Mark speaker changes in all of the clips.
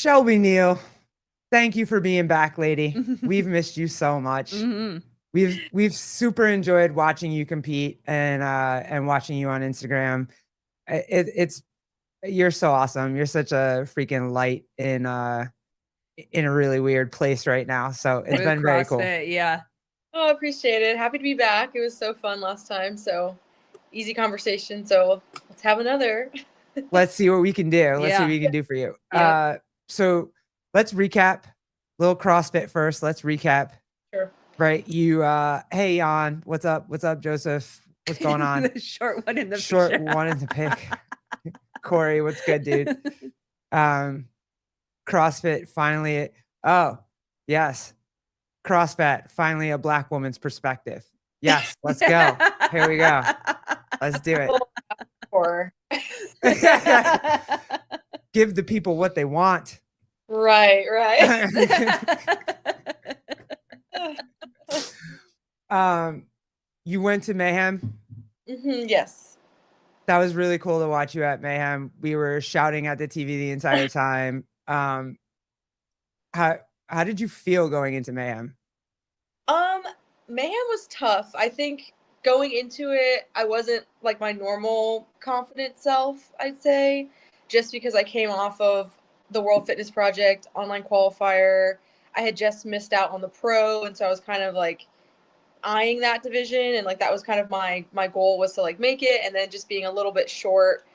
Speaker 1: Shelby, Neal, thank you for being back, lady. We've missed you so much.
Speaker 2: Hmm.
Speaker 1: We've super enjoyed watching you compete and watching you on Instagram. It's you're so awesome. You're such a freaking light in a really weird place right now. So it's
Speaker 2: With
Speaker 1: been very cool.
Speaker 2: CrossFit, yeah.
Speaker 3: Oh, appreciate it. Happy to be back. It was so fun last time. So easy conversation. So let's have another.
Speaker 1: Let's see what we can do. Let's see what
Speaker 2: Yeah.
Speaker 1: we can do for you.
Speaker 2: Yep.
Speaker 1: So let's recap. Little CrossFit first. Let's recap.
Speaker 3: Sure.
Speaker 1: Right. You hey Jan, what's up? What's up, Joseph? What's going on?
Speaker 2: The short one in the
Speaker 1: Short
Speaker 2: picture.
Speaker 1: one in the pic. Corey, what's good, dude? CrossFit finally. Oh, yes. CrossFit finally a Black woman's perspective. Yes, let's go. Here we go. Let's do it.
Speaker 3: Or
Speaker 1: Give the people what they want.
Speaker 3: right.
Speaker 1: You went to Mayhem.
Speaker 3: Yes.
Speaker 1: That was really cool to watch you at Mayhem. We were shouting at the TV the entire time. How did you feel going into Mayhem?
Speaker 3: Mayhem was tough. I think going into it, I wasn't like my normal confident self, I'd say, just because I came off of the World Fitness Project online qualifier. I had just missed out on the pro, and so I was kind of like eyeing that division, and like that was kind of my goal was to like make it, and then just being a little bit short,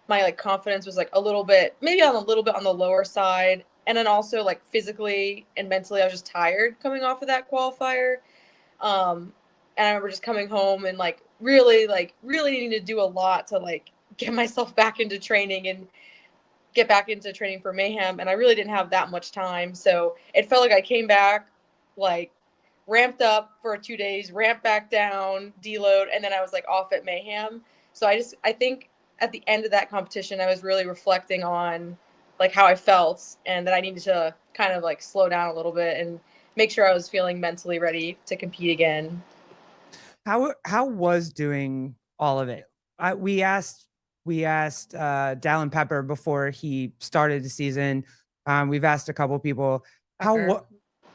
Speaker 3: my like confidence was like a little bit on the lower side, and then also like physically and mentally I was just tired coming off of that qualifier. And I remember just coming home and like really needing to do a lot to like get myself back into training and get back into training for Mayhem, and I really didn't have that much time, so it felt like I came back like ramped up for 2 days, ramped back down, deload, and then I was like off at Mayhem. So I think at the end of that competition, I was really reflecting on like how I felt, and that I needed to kind of like slow down a little bit and make sure I was feeling mentally ready to compete again.
Speaker 1: How was doing all of it? We asked Dallin Pepper before he started the season. We've asked a couple people how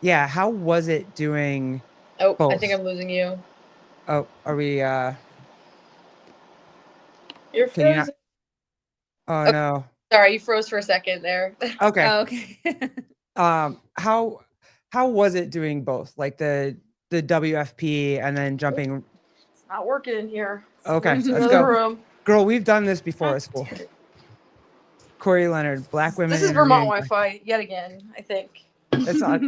Speaker 1: was it doing?
Speaker 3: Oh,
Speaker 1: both?
Speaker 3: I think I'm losing you.
Speaker 1: Oh, are we?
Speaker 3: You're
Speaker 1: Can you not?
Speaker 3: frozen.
Speaker 1: Oh
Speaker 3: Okay.
Speaker 1: no.
Speaker 3: Sorry, you froze for a second there.
Speaker 1: Okay.
Speaker 2: Oh, okay.
Speaker 1: How was it doing both? Like the WFP and then jumping.
Speaker 3: It's not working in here.
Speaker 1: Okay, let's
Speaker 3: Another
Speaker 1: go.
Speaker 3: room.
Speaker 1: Girl, we've done this before at school. Corey Leonard, Black women.
Speaker 3: This is Vermont Wi-Fi yet again, I think.
Speaker 1: It's not.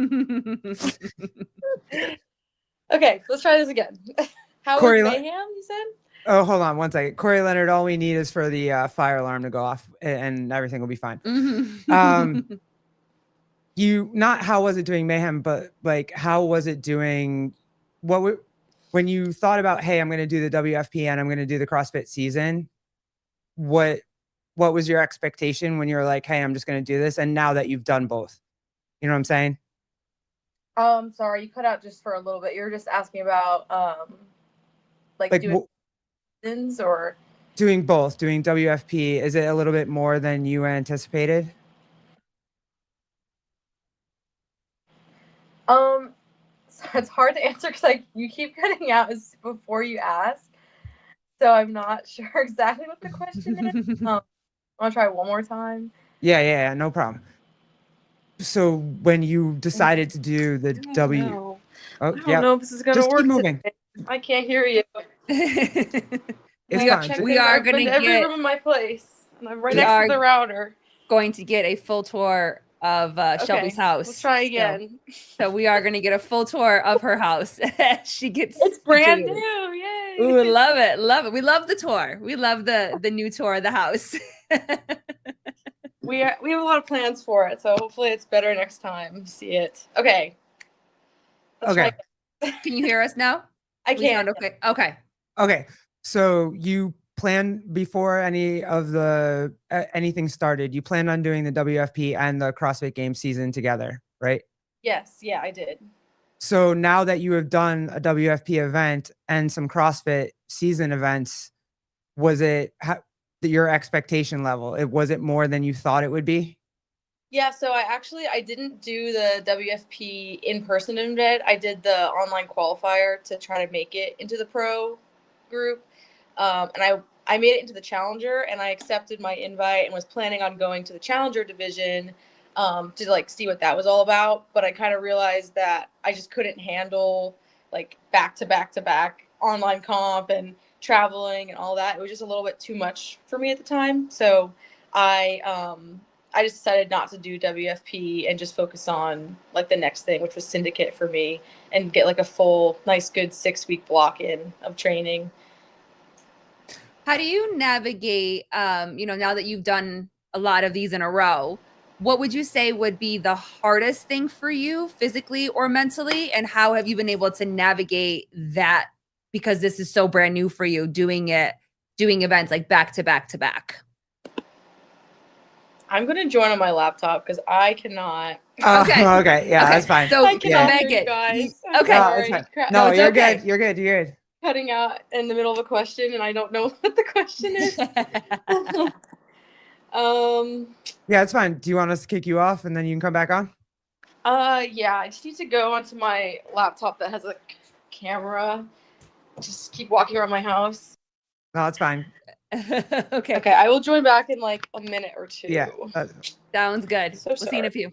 Speaker 3: Okay, let's try this again. How
Speaker 1: Corey
Speaker 3: was Mayhem, you said?
Speaker 1: Oh, hold on one second. Corey Leonard, all we need is for the fire alarm to go off and everything will be fine. How was it doing Mayhem, but like, how was it doing? When you thought about, hey, I'm going to do the WFP and I'm going to do the CrossFit season, what was your expectation when you were like, hey, I'm just going to do this? And now that you've done both, you know what I'm saying?
Speaker 3: Sorry, you cut out just for a little bit. You were just asking about, like doing seasons or
Speaker 1: doing both, doing WFP. Is it a little bit more than you anticipated?
Speaker 3: So it's hard to answer because you keep cutting out before you ask. So I'm not sure exactly what the question is. I'll try one more time.
Speaker 1: Yeah, no problem. So when you decided to do the
Speaker 3: I don't know if this is gonna
Speaker 1: just
Speaker 3: work.
Speaker 1: Keep moving.
Speaker 3: Today. I can't hear you.
Speaker 1: It's fine.
Speaker 2: We are going to get
Speaker 3: every room in my place, and I'm right next to the router.
Speaker 2: Going to get a full tour of Shelby's house.
Speaker 3: Let's try again.
Speaker 2: So we are going to get a full tour of her house. She gets.
Speaker 3: It's brand new. Yay!
Speaker 2: Ooh, love it. We love the tour. We love the new tour of the house.
Speaker 3: We have a lot of plans for it, so hopefully it's better next time. See it. Okay.
Speaker 1: Okay.
Speaker 2: Can you hear us now?
Speaker 3: I can.
Speaker 2: Okay.
Speaker 1: Okay. So you planned before anything started, you planned on doing the WFP and the CrossFit Games season together, right?
Speaker 3: Yes. Yeah, I did.
Speaker 1: So now that you have done a WFP event and some CrossFit season events, was it your expectation level? Was it more than you thought it would be?
Speaker 3: Yeah, so I didn't do the WFP in person event. I did the online qualifier to try to make it into the pro group, and I made it into the challenger, and I accepted my invite and was planning on going to the challenger division to like see what that was all about. But I kind of realized that I just couldn't handle like back to back to back online comp and traveling and all that. It was just a little bit too much for me at the time, so I just decided not to do WFP and just focus on like the next thing, which was syndicate for me, and get like a full, nice, good 6-week block in of training.
Speaker 2: How do you navigate, now that you've done a lot of these in a row, what would you say would be the hardest thing for you physically or mentally? And how have you been able to navigate that? Because this is so brand new for you, doing events like back to back to back.
Speaker 3: I'm going to join on my laptop because I cannot.
Speaker 2: Okay.
Speaker 1: Okay. Yeah,
Speaker 2: Okay.
Speaker 1: that's fine.
Speaker 2: So
Speaker 3: I cannot hear you
Speaker 2: Megan.
Speaker 3: guys.
Speaker 2: Okay.
Speaker 1: No, it's fine.
Speaker 3: Sorry.
Speaker 1: No,
Speaker 2: it's
Speaker 1: you're
Speaker 2: okay.
Speaker 1: good. You're good. You're good.
Speaker 3: Cutting out in the middle of a question, and I don't know what the question is.
Speaker 1: Yeah, it's fine. Do you want us to kick you off and then you can come back on?
Speaker 3: Yeah, I just need to go onto my laptop that has a camera. Just keep walking around my house.
Speaker 1: No, it's fine.
Speaker 2: Okay.
Speaker 3: Okay, I will join back in like a minute or two.
Speaker 1: Yeah.
Speaker 2: Sounds good.
Speaker 3: So
Speaker 2: We'll see you in a few.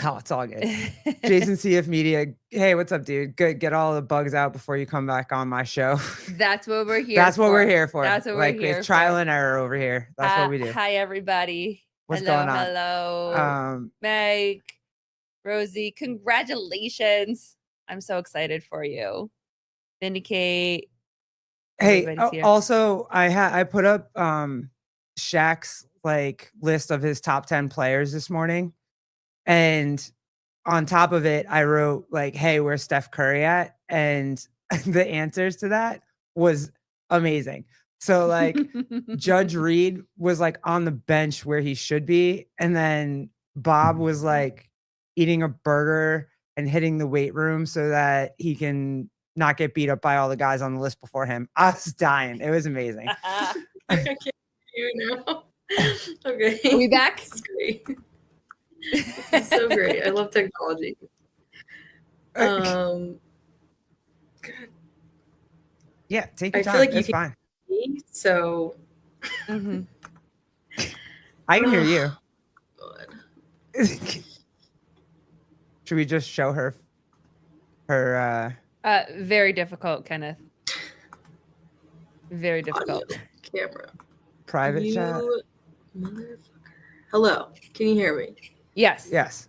Speaker 1: Oh, it's all good. Jason CF Media. Hey, what's up, dude? Good. Get all the bugs out before you come back on my show.
Speaker 2: That's what we're here
Speaker 1: That's what
Speaker 2: for.
Speaker 1: we're here for.
Speaker 2: That's what
Speaker 1: like,
Speaker 2: we're here
Speaker 1: it's trial
Speaker 2: for.
Speaker 1: and error over here. That's what we do.
Speaker 2: Hi, everybody.
Speaker 1: What's
Speaker 2: hello,
Speaker 1: going on?
Speaker 2: Hello. Meg, Rosie, congratulations. I'm so excited for you. Vindicate.
Speaker 1: Hey,
Speaker 2: Everybody's here.
Speaker 1: also I put up Shaq's like list of his top 10 players this morning. And on top of it, I wrote like, hey, where's Steph Curry at? And the answers to that was amazing. So like Judge Reed was like on the bench where he should be. And then Bob was like eating a burger and hitting the weight room so that he can not get beat up by all the guys on the list before him. I was dying. It was amazing.
Speaker 3: I can't hear you now. Okay.
Speaker 2: Are we back?
Speaker 3: This is great. This is so great. I love technology. God.
Speaker 1: Yeah, take your
Speaker 3: I
Speaker 1: time.
Speaker 3: feel like
Speaker 1: it's
Speaker 3: you can
Speaker 1: fine.
Speaker 3: hear me, so
Speaker 1: I can hear you.
Speaker 3: God.
Speaker 1: Should we just show her
Speaker 2: Very difficult, Kenneth. Very difficult.
Speaker 3: Audio, camera.
Speaker 1: private chat?
Speaker 3: Motherfucker. Hello. Can you hear me?
Speaker 2: Yes.
Speaker 1: Yes.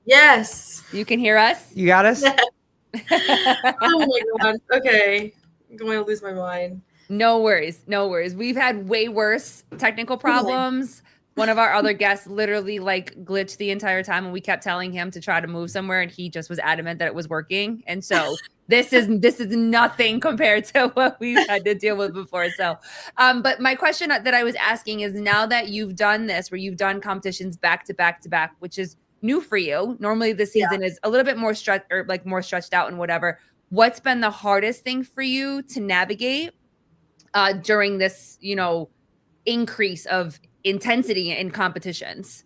Speaker 3: Yes.
Speaker 2: You can hear us?
Speaker 1: You got us?
Speaker 3: Oh my god. Okay. I'm going to lose my mind.
Speaker 2: No worries. No worries. We've had way worse technical problems. One of our other guests literally like glitched the entire time, and we kept telling him to try to move somewhere, and he just was adamant that it was working. And so this is nothing compared to what we've had to deal with before. So, but my question that I was asking is, now that you've done this, where you've done competitions back to back to back, which is new for you. Normally the season is a little bit more more stretched out and whatever. What's been the hardest thing for you to navigate during this, increase of intensity in competitions?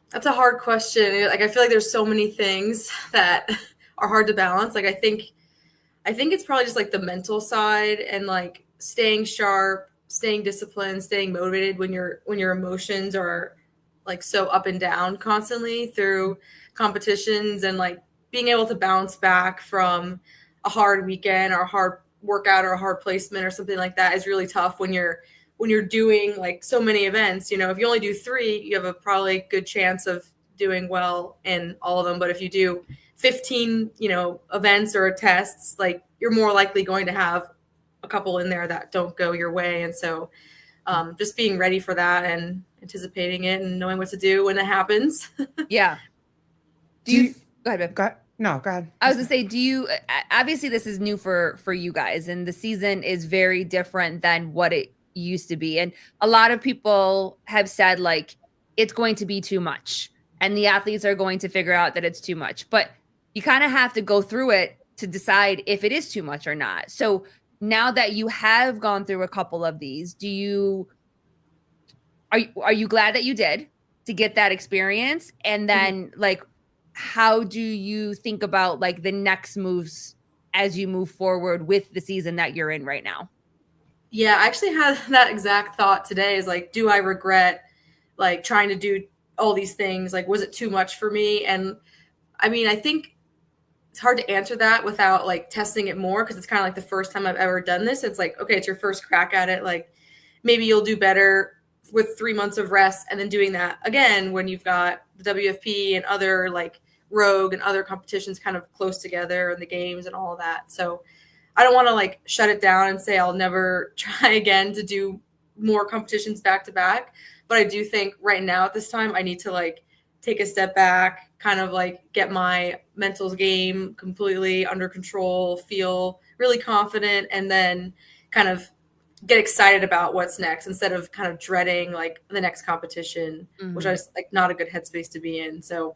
Speaker 3: That's a hard question. Like, I feel like there's so many things that are hard to balance. Like, I think it's probably just like the mental side and like staying sharp, staying disciplined, staying motivated when your emotions are like so up and down constantly through competitions, and like being able to bounce back from a hard weekend or a hard workout or a hard placement or something like that is really tough when you're doing like so many events. If you only do 3, you have a probably good chance of doing well in all of them. But if you do 15, events or tests, like you're more likely going to have a couple in there that don't go your way. And so just being ready for that and anticipating it and knowing what to do when it happens.
Speaker 2: Yeah. Go ahead, babe.
Speaker 1: No, go ahead.
Speaker 2: I was gonna say, obviously this is new for you guys, and the season is very different than what it used to be. And a lot of people have said like, it's going to be too much, and the athletes are going to figure out that it's too much, but you kind of have to go through it to decide if it is too much or not. So now that you have gone through a couple of these, are you glad that you did? to get that experience? And then like, how do you think about like the next moves as you move forward with the season that you're in right now?
Speaker 4: Yeah, I actually had that exact thought today, is like, do I regret like trying to do all these things? Like, was it too much for me? And I mean, I think it's hard to answer that without like testing it more, because it's kind of like the first time I've ever done this. It's like, okay, it's your first crack at it. Like, maybe you'll do better with 3 months of rest and then doing that again when you've got the WFP and other like Rogue and other competitions kind of close together, and the games and all of that. So I don't want to like shut it down and say I'll never try again to do more competitions back to back. But I do think right now at this time, I need to like take a step back, kind of like get my mental game completely under control, feel really confident, and then kind of get excited about what's next instead of kind of dreading like the next competition, which I just like not a good headspace to be in. So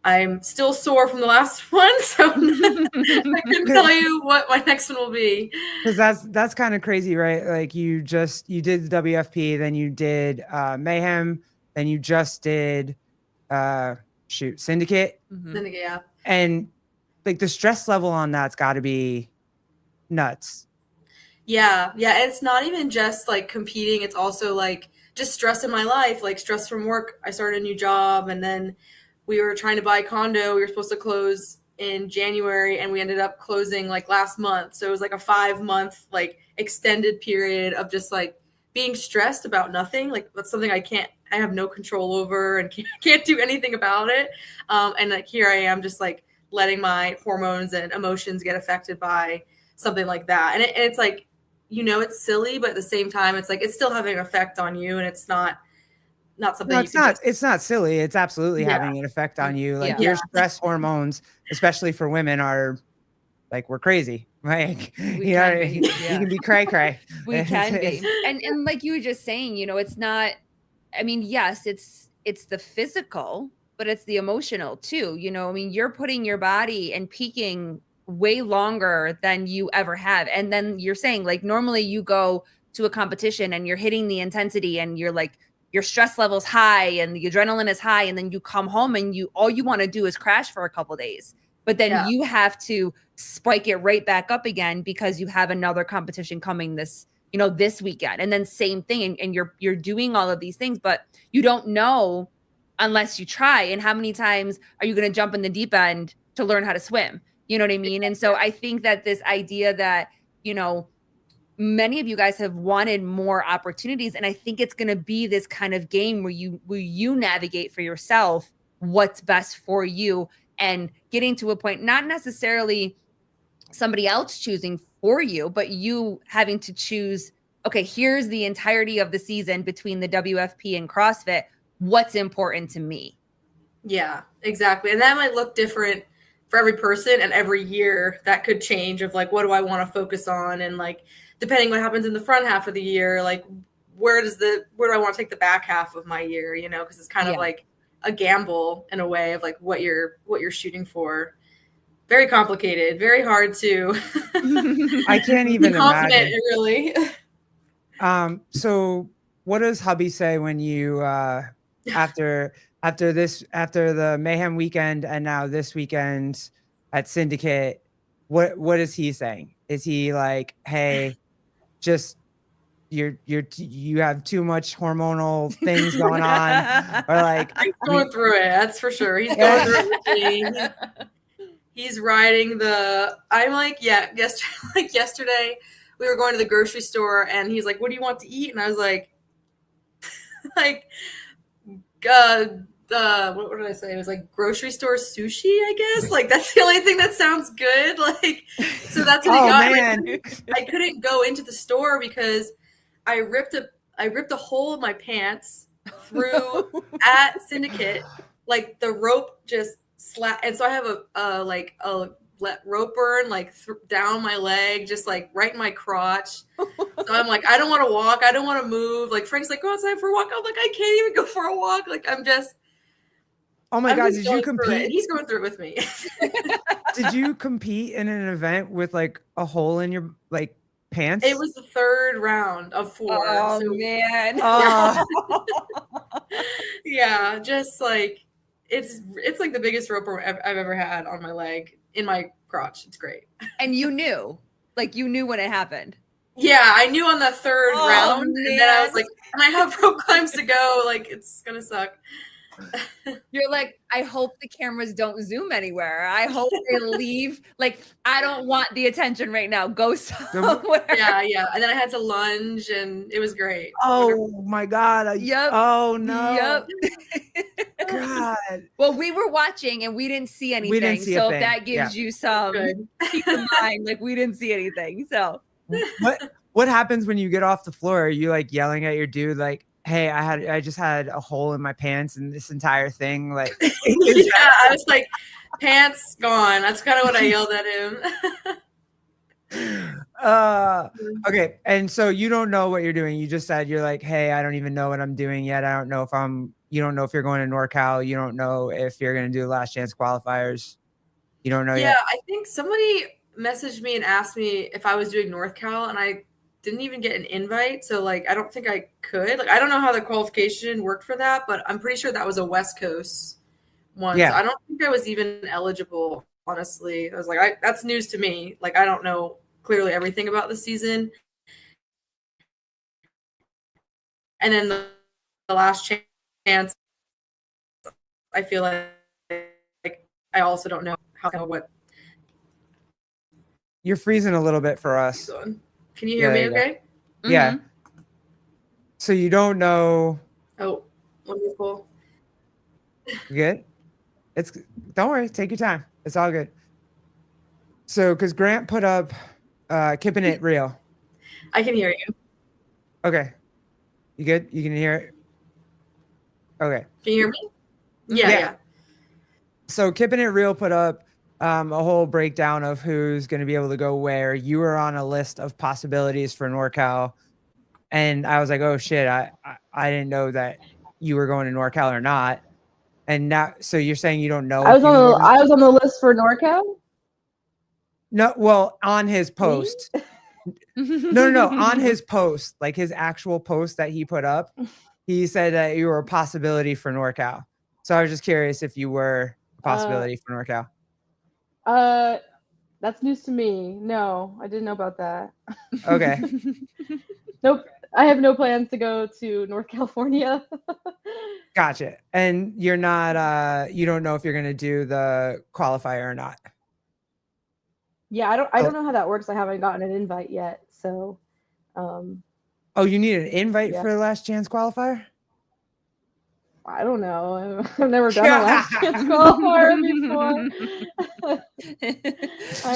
Speaker 4: I'm still sore from the last one, so I couldn't tell you what my next one will be.
Speaker 1: Because that's kind of crazy, right? Like you did the WFP, then you did Mayhem, then you just did Syndicate.
Speaker 4: Syndicate, yeah.
Speaker 1: And like the stress level on that's got to be nuts.
Speaker 4: Yeah. It's not even just like competing. It's also like just stress in my life, like stress from work. I started a new job, and then we were trying to buy a condo. We were supposed to close in January, and we ended up closing like last month. So it was like a 5-month like extended period of just like being stressed about nothing. Like that's something I have no control over and can't do anything about it. And like here I am just like letting my hormones and emotions get affected by something like that. And it's like, it's silly, but at the same time, it's like, it's still having an effect on you, and it's not something.
Speaker 1: No, it's not silly. It's absolutely having an effect on you. Like your stress hormones, especially for women, are like, we're crazy. Like, you can be cray.
Speaker 2: We can be. And like you were just saying, it's not, I mean, yes, it's the physical, but it's the emotional too. I mean, you're putting your body and peaking way longer than you ever have. And then you're saying like, normally you go to a competition and you're hitting the intensity and you're like, your stress level's high and the adrenaline is high. And then you come home and all you want to do is crash for a couple of days, but then you have to spike it right back up again because you have another competition coming this weekend. And then same thing. And you're doing all of these things, but you don't know unless you try. And how many times are you going to jump in the deep end to learn how to swim? You know what I mean? And so I think that this idea that, many of you guys have wanted more opportunities. And I think it's going to be this kind of game where you navigate for yourself what's best for you, and getting to a point, not necessarily somebody else choosing for you, but you having to choose, okay, here's the entirety of the season between the WFP and CrossFit. What's important to me?
Speaker 4: Yeah, exactly. And that might look different for every person, and every year that could change of like, what do I want to focus on? And like, depending what happens in the front half of the year, like where do I want to take the back half of my year, because it's kind of like a gamble in a way of like what you're shooting for. Very complicated, very hard to
Speaker 1: I can't even imagine.
Speaker 4: Really.
Speaker 1: So what does hubby say when you after the Mayhem weekend and now this weekend at Syndicate, what is he saying? Is he like, hey, just you have too much hormonal things going on, or like
Speaker 4: he's going through it? That's for sure. He's going through it with me. He's riding I'm like, yesterday we were going to the grocery store and he's like, what do you want to eat? And I was like, what did I say? It was like grocery store sushi, I guess. Like that's the only thing that sounds good. Like, so that's what he got.
Speaker 1: Man.
Speaker 4: I couldn't go into the store because I ripped a hole in my pants through at Syndicate. Like the rope just slapped, and so I have a rope burn like down my leg, just like right in my crotch. So I'm like, I don't want to walk. I don't want to move. Like Frank's like, go outside for a walk. I'm like, I can't even go for a walk. Like I'm just.
Speaker 1: Oh my God, did you compete?
Speaker 4: He's going through it with me.
Speaker 1: Did you compete in an event with like a hole in your, like pants?
Speaker 4: It was the third round of 4.
Speaker 2: Oh
Speaker 4: so
Speaker 2: man.
Speaker 4: yeah, just like it's like the biggest rope I've ever had on my leg, in my crotch. It's great.
Speaker 2: And you knew when it happened.
Speaker 4: Yeah, I knew on the third round, and then I was
Speaker 2: man.
Speaker 4: like, and I have rope climbs to go. Like, it's gonna suck.
Speaker 2: You're like, I hope the cameras don't zoom anywhere. I hope they leave. Like, I don't want the attention right now. Go somewhere.
Speaker 4: Yeah. And then I had to lunge, and it was great.
Speaker 1: Oh my God.
Speaker 2: Yep.
Speaker 1: Oh no.
Speaker 2: Yep.
Speaker 1: God.
Speaker 2: Well, we were watching and we didn't see anything.
Speaker 1: We didn't see a
Speaker 2: so
Speaker 1: thing.
Speaker 2: if that gives you some
Speaker 4: Good.
Speaker 2: peace of mind, like we didn't see anything. So
Speaker 1: What happens when you get off the floor? Are you like yelling at your dude like, hey, I just had a hole in my pants and this entire thing? Like,
Speaker 4: Yeah, I was like, pants gone. That's kind of what I yelled at him.
Speaker 1: Okay. And so you don't know what you're doing. You just said you're like, hey, I don't even know what I'm doing yet. I don't know if you don't know if you're going to NorCal. You don't know if you're going to do last chance qualifiers. You don't know yet.
Speaker 4: Yeah, I think somebody messaged me and asked me if I was doing NorCal, and I didn't even get an invite. So like, I don't think I could. Like, I don't know how the qualification worked for that, but I'm pretty sure that was a West Coast one.
Speaker 1: Yeah.
Speaker 4: So I don't think I was even eligible, honestly. I was like, that's news to me. Like, I don't know clearly everything about the season. And then the last chance, I feel like I also don't know what.
Speaker 1: You're freezing a little bit for us.
Speaker 4: Can you hear me okay?
Speaker 2: mm-hmm.
Speaker 1: Yeah. So you don't know.
Speaker 4: Oh, wonderful.
Speaker 1: You good? Don't worry. Take your time. It's all good. So, because Grant put up keeping it real.
Speaker 4: I can hear you.
Speaker 1: Okay. You good? You can hear it? Okay.
Speaker 4: Can you hear me? Yeah.
Speaker 1: So keeping it real put up a whole breakdown of who's going to be able to go where. You were on a list of possibilities for NorCal, and I was like, oh shit, I didn't know that you were going to NorCal or not. And now, so you're saying you don't know?
Speaker 5: I was on the list for NorCal.
Speaker 1: No, well, on his post. No, on his post, like his actual post that he put up, he said that you were a possibility for NorCal. So I was just curious if you were a possibility for NorCal.
Speaker 5: That's news to me. No, I didn't know about that.
Speaker 1: Okay.
Speaker 5: Nope. I have no plans to go to North California.
Speaker 1: Gotcha. And you're not, you don't know if you're going to do the qualifier or not.
Speaker 5: Yeah, I don't know how that works. I haven't gotten an invite yet. So,
Speaker 1: oh, you need an invite for the last chance qualifier?
Speaker 5: I don't know. I've never done a last chance qualifier before.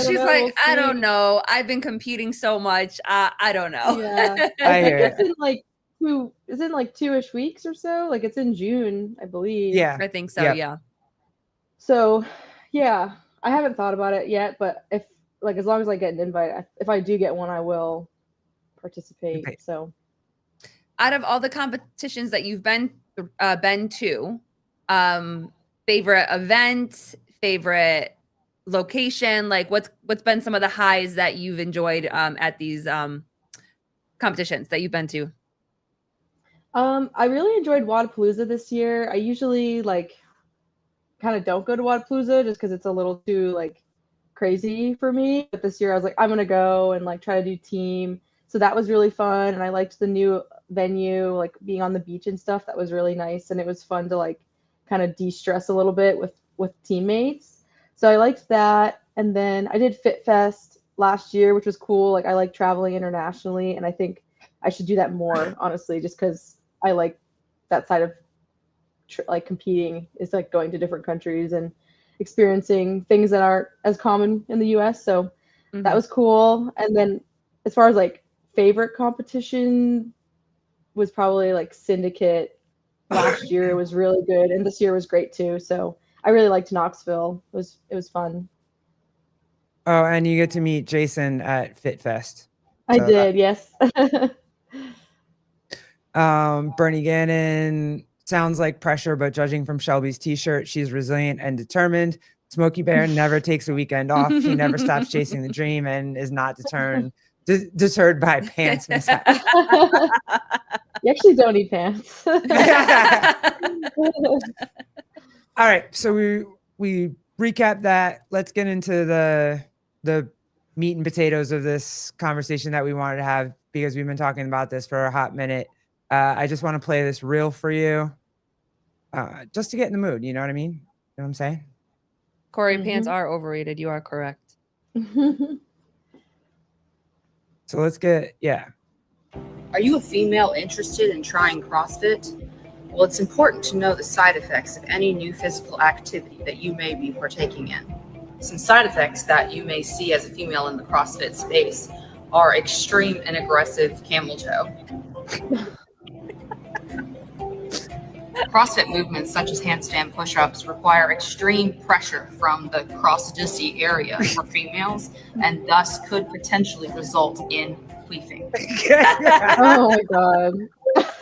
Speaker 2: She's like, I don't know. I've been competing so much. I don't know.
Speaker 5: Yeah,
Speaker 1: I hear
Speaker 5: it's in like two-ish weeks or so. Like it's in June, I believe.
Speaker 1: Yeah,
Speaker 2: I think so.
Speaker 1: Yep.
Speaker 2: Yeah.
Speaker 5: So, yeah, I haven't thought about it yet, but if like as long as I get an invite, if I do get one, I will participate.
Speaker 1: Okay.
Speaker 5: So,
Speaker 2: out of all the competitions that you've been to, favorite event, favorite location, like what's been some of the highs that you've enjoyed at these competitions that you've been to?
Speaker 5: I really enjoyed Wadapalooza this year. I usually kind of don't go to Wadapalooza just because it's a little too crazy for me. But this year I was like, I'm gonna go and try to do team. So that was really fun, and I liked the new venue, being on the beach and stuff. That was really nice, and it was fun to kind of de-stress a little bit with teammates. So I liked that. And then I did Fit Fest last year, which was cool. I like traveling internationally, and I think I should do that more, honestly, just because I like that side of competing is going to different countries and experiencing things that aren't as common in the US. So that was cool. And then as far as favorite competition was probably Syndicate last year. It was really good, and this year was great too. So I really liked Knoxville. It was fun.
Speaker 1: Oh, and you get to meet Jason at Fit Fest.
Speaker 5: I did, yes.
Speaker 1: Bernie Gannon sounds like pressure, but judging from Shelby's t-shirt, she's resilient and determined. Smokey Bear never takes a weekend off. He never stops chasing the dream and is not deterred deterred by pants mishaps.
Speaker 5: You actually don't need pants.
Speaker 1: All right, so we recap that. Let's get into the meat and potatoes of this conversation that we wanted to have, because we've been talking about this for a hot minute. I just want to play this reel for you, just to get in the mood. You know what I mean? You know what I'm saying?
Speaker 2: Corey, pants are overrated. You are correct.
Speaker 1: So let's get,
Speaker 6: Are you a female interested in trying CrossFit? Well, it's important to know the side effects of any new physical activity that you may be partaking in. Some side effects that you may see as a female in the CrossFit space are extreme and aggressive camel toe. CrossFit movements such as handstand push-ups require extreme pressure from the cross-disty area for females, and thus could potentially result in queefing.
Speaker 5: Oh my god.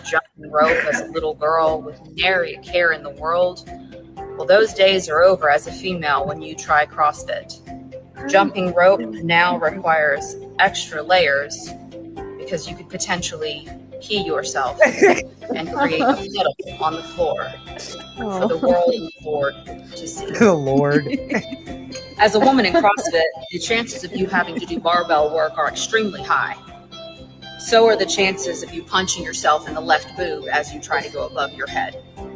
Speaker 6: Jumping rope as a little girl with nary a care in the world. Well, those days are over as a female when you try CrossFit. Jumping rope now requires extra layers because you could potentially pee yourself and create a puddle on the floor for the world and the Lord to see.
Speaker 1: the Lord.
Speaker 6: As a woman in CrossFit, the chances of you having to do barbell work are extremely high. So are the chances of you punching yourself in the left boob as you try to go above your head.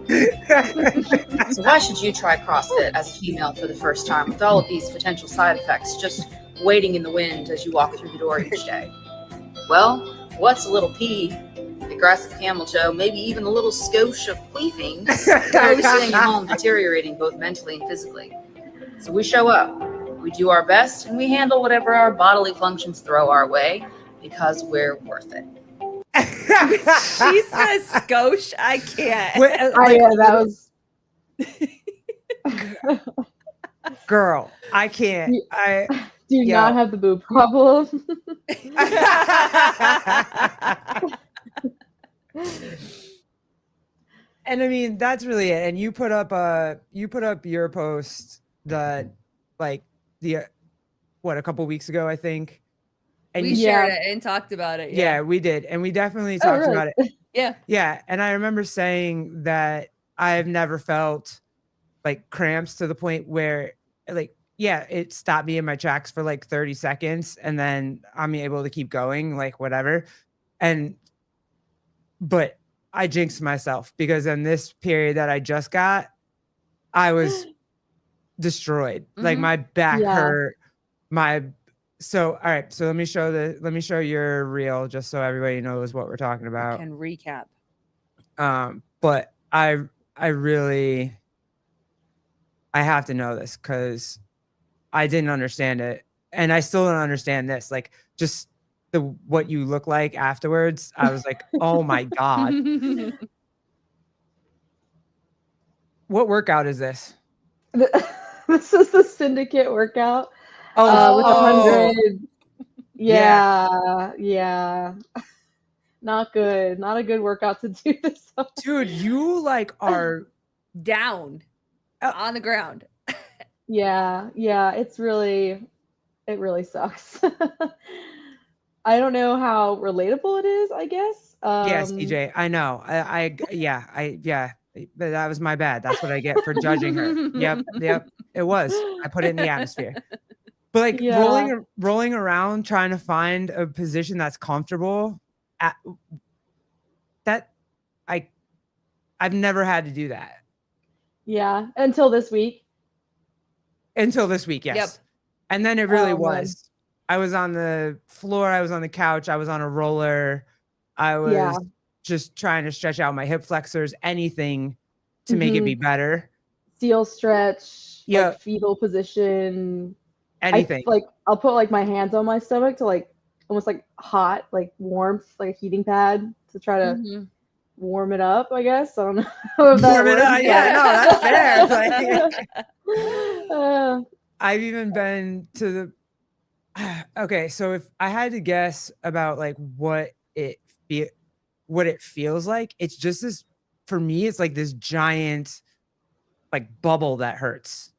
Speaker 6: So why should you try CrossFit as a female for the first time with all of these potential side effects just waiting in the wind as you walk through the door each day? Well, what's a little pee, aggressive camel toe, maybe even a little skosh of queefing, you're sitting at home deteriorating both mentally and physically. So we show up, we do our best, and we handle whatever our bodily functions throw our way because we're worth it.
Speaker 2: She says skosh. I can't.
Speaker 1: Wait,
Speaker 5: Yeah, that was.
Speaker 1: girl, I can't.
Speaker 5: Do you not have the boob problem?
Speaker 1: And I mean, that's really it. And you put up your post that, like, a couple weeks ago, I think. And
Speaker 2: We shared it and talked about it.
Speaker 1: yeah, we did. And we definitely talked
Speaker 5: really?
Speaker 1: about it.
Speaker 2: Yeah.
Speaker 1: Yeah. And I remember saying that I've never felt like cramps to the point where, like, yeah, it stopped me in my tracks for like 30 seconds and then I'm able to keep going, like whatever. But I jinxed myself because in this period that I just got, I was destroyed. Like my back hurt. So all right, so let me show your reel just so everybody knows what we're talking about.
Speaker 2: Can recap.
Speaker 1: But I really have to know this because I didn't understand it, and I still don't understand this. Like, just what you look like afterwards, I was like, oh my god. What workout is this?
Speaker 5: This is the syndicate workout. With 100. Yeah. Not good. Not a good workout to do this on.
Speaker 1: Dude, you like are
Speaker 2: Down on the ground.
Speaker 5: Yeah. It really sucks. I don't know how relatable it is, I guess.
Speaker 1: yes, EJ. I know. But that was my bad. That's what I get for judging her. Yep. It was. I put it in the atmosphere. But like rolling around trying to find a position that's comfortable, I've never had to do that.
Speaker 5: Yeah, until this week.
Speaker 1: Yes.
Speaker 2: Yep.
Speaker 1: And then it really
Speaker 5: Oh,
Speaker 1: was. I was on the floor, I was on the couch, I was on a roller. I was just trying to stretch out my hip flexors, anything to make it be better.
Speaker 5: Seal stretch,
Speaker 1: Yeah.
Speaker 5: like fetal position.
Speaker 1: Anything.
Speaker 5: I'll put like my hands on my stomach to like almost like hot, like warmth, like a heating pad to try to warm it up, I guess. I don't know if that
Speaker 1: Warm it up.
Speaker 5: works.
Speaker 1: Yeah, no, that's fair.
Speaker 5: Uh,
Speaker 1: I've even been to the okay, so if I had to guess about like what it feels like, it's just this, for me, it's like this giant like bubble that hurts.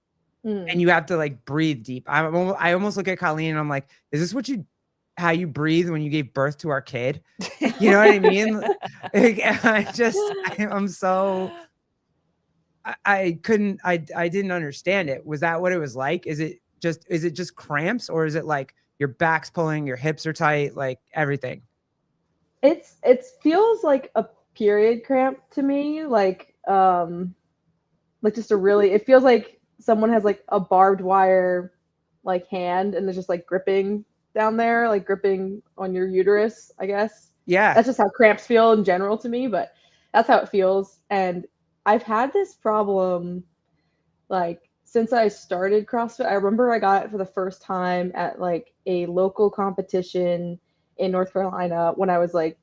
Speaker 1: And you have to like breathe deep. I almost look at Colleen and I'm like, is this what you how you breathe when you gave birth to our kid. You know what I mean? Like, I didn't understand it. Was that what it was like? Is it just cramps, or is it like your back's pulling, your hips are tight, like everything?
Speaker 5: It feels like a period cramp to me, like just it feels like someone has like a barbed wire like hand and they're just like gripping down there, like gripping on your uterus, I guess.
Speaker 1: Yeah.
Speaker 5: That's just how cramps feel in general to me, but that's how it feels. And I've had this problem like since I started CrossFit. I remember I got it for the first time at like a local competition in North Carolina when I was like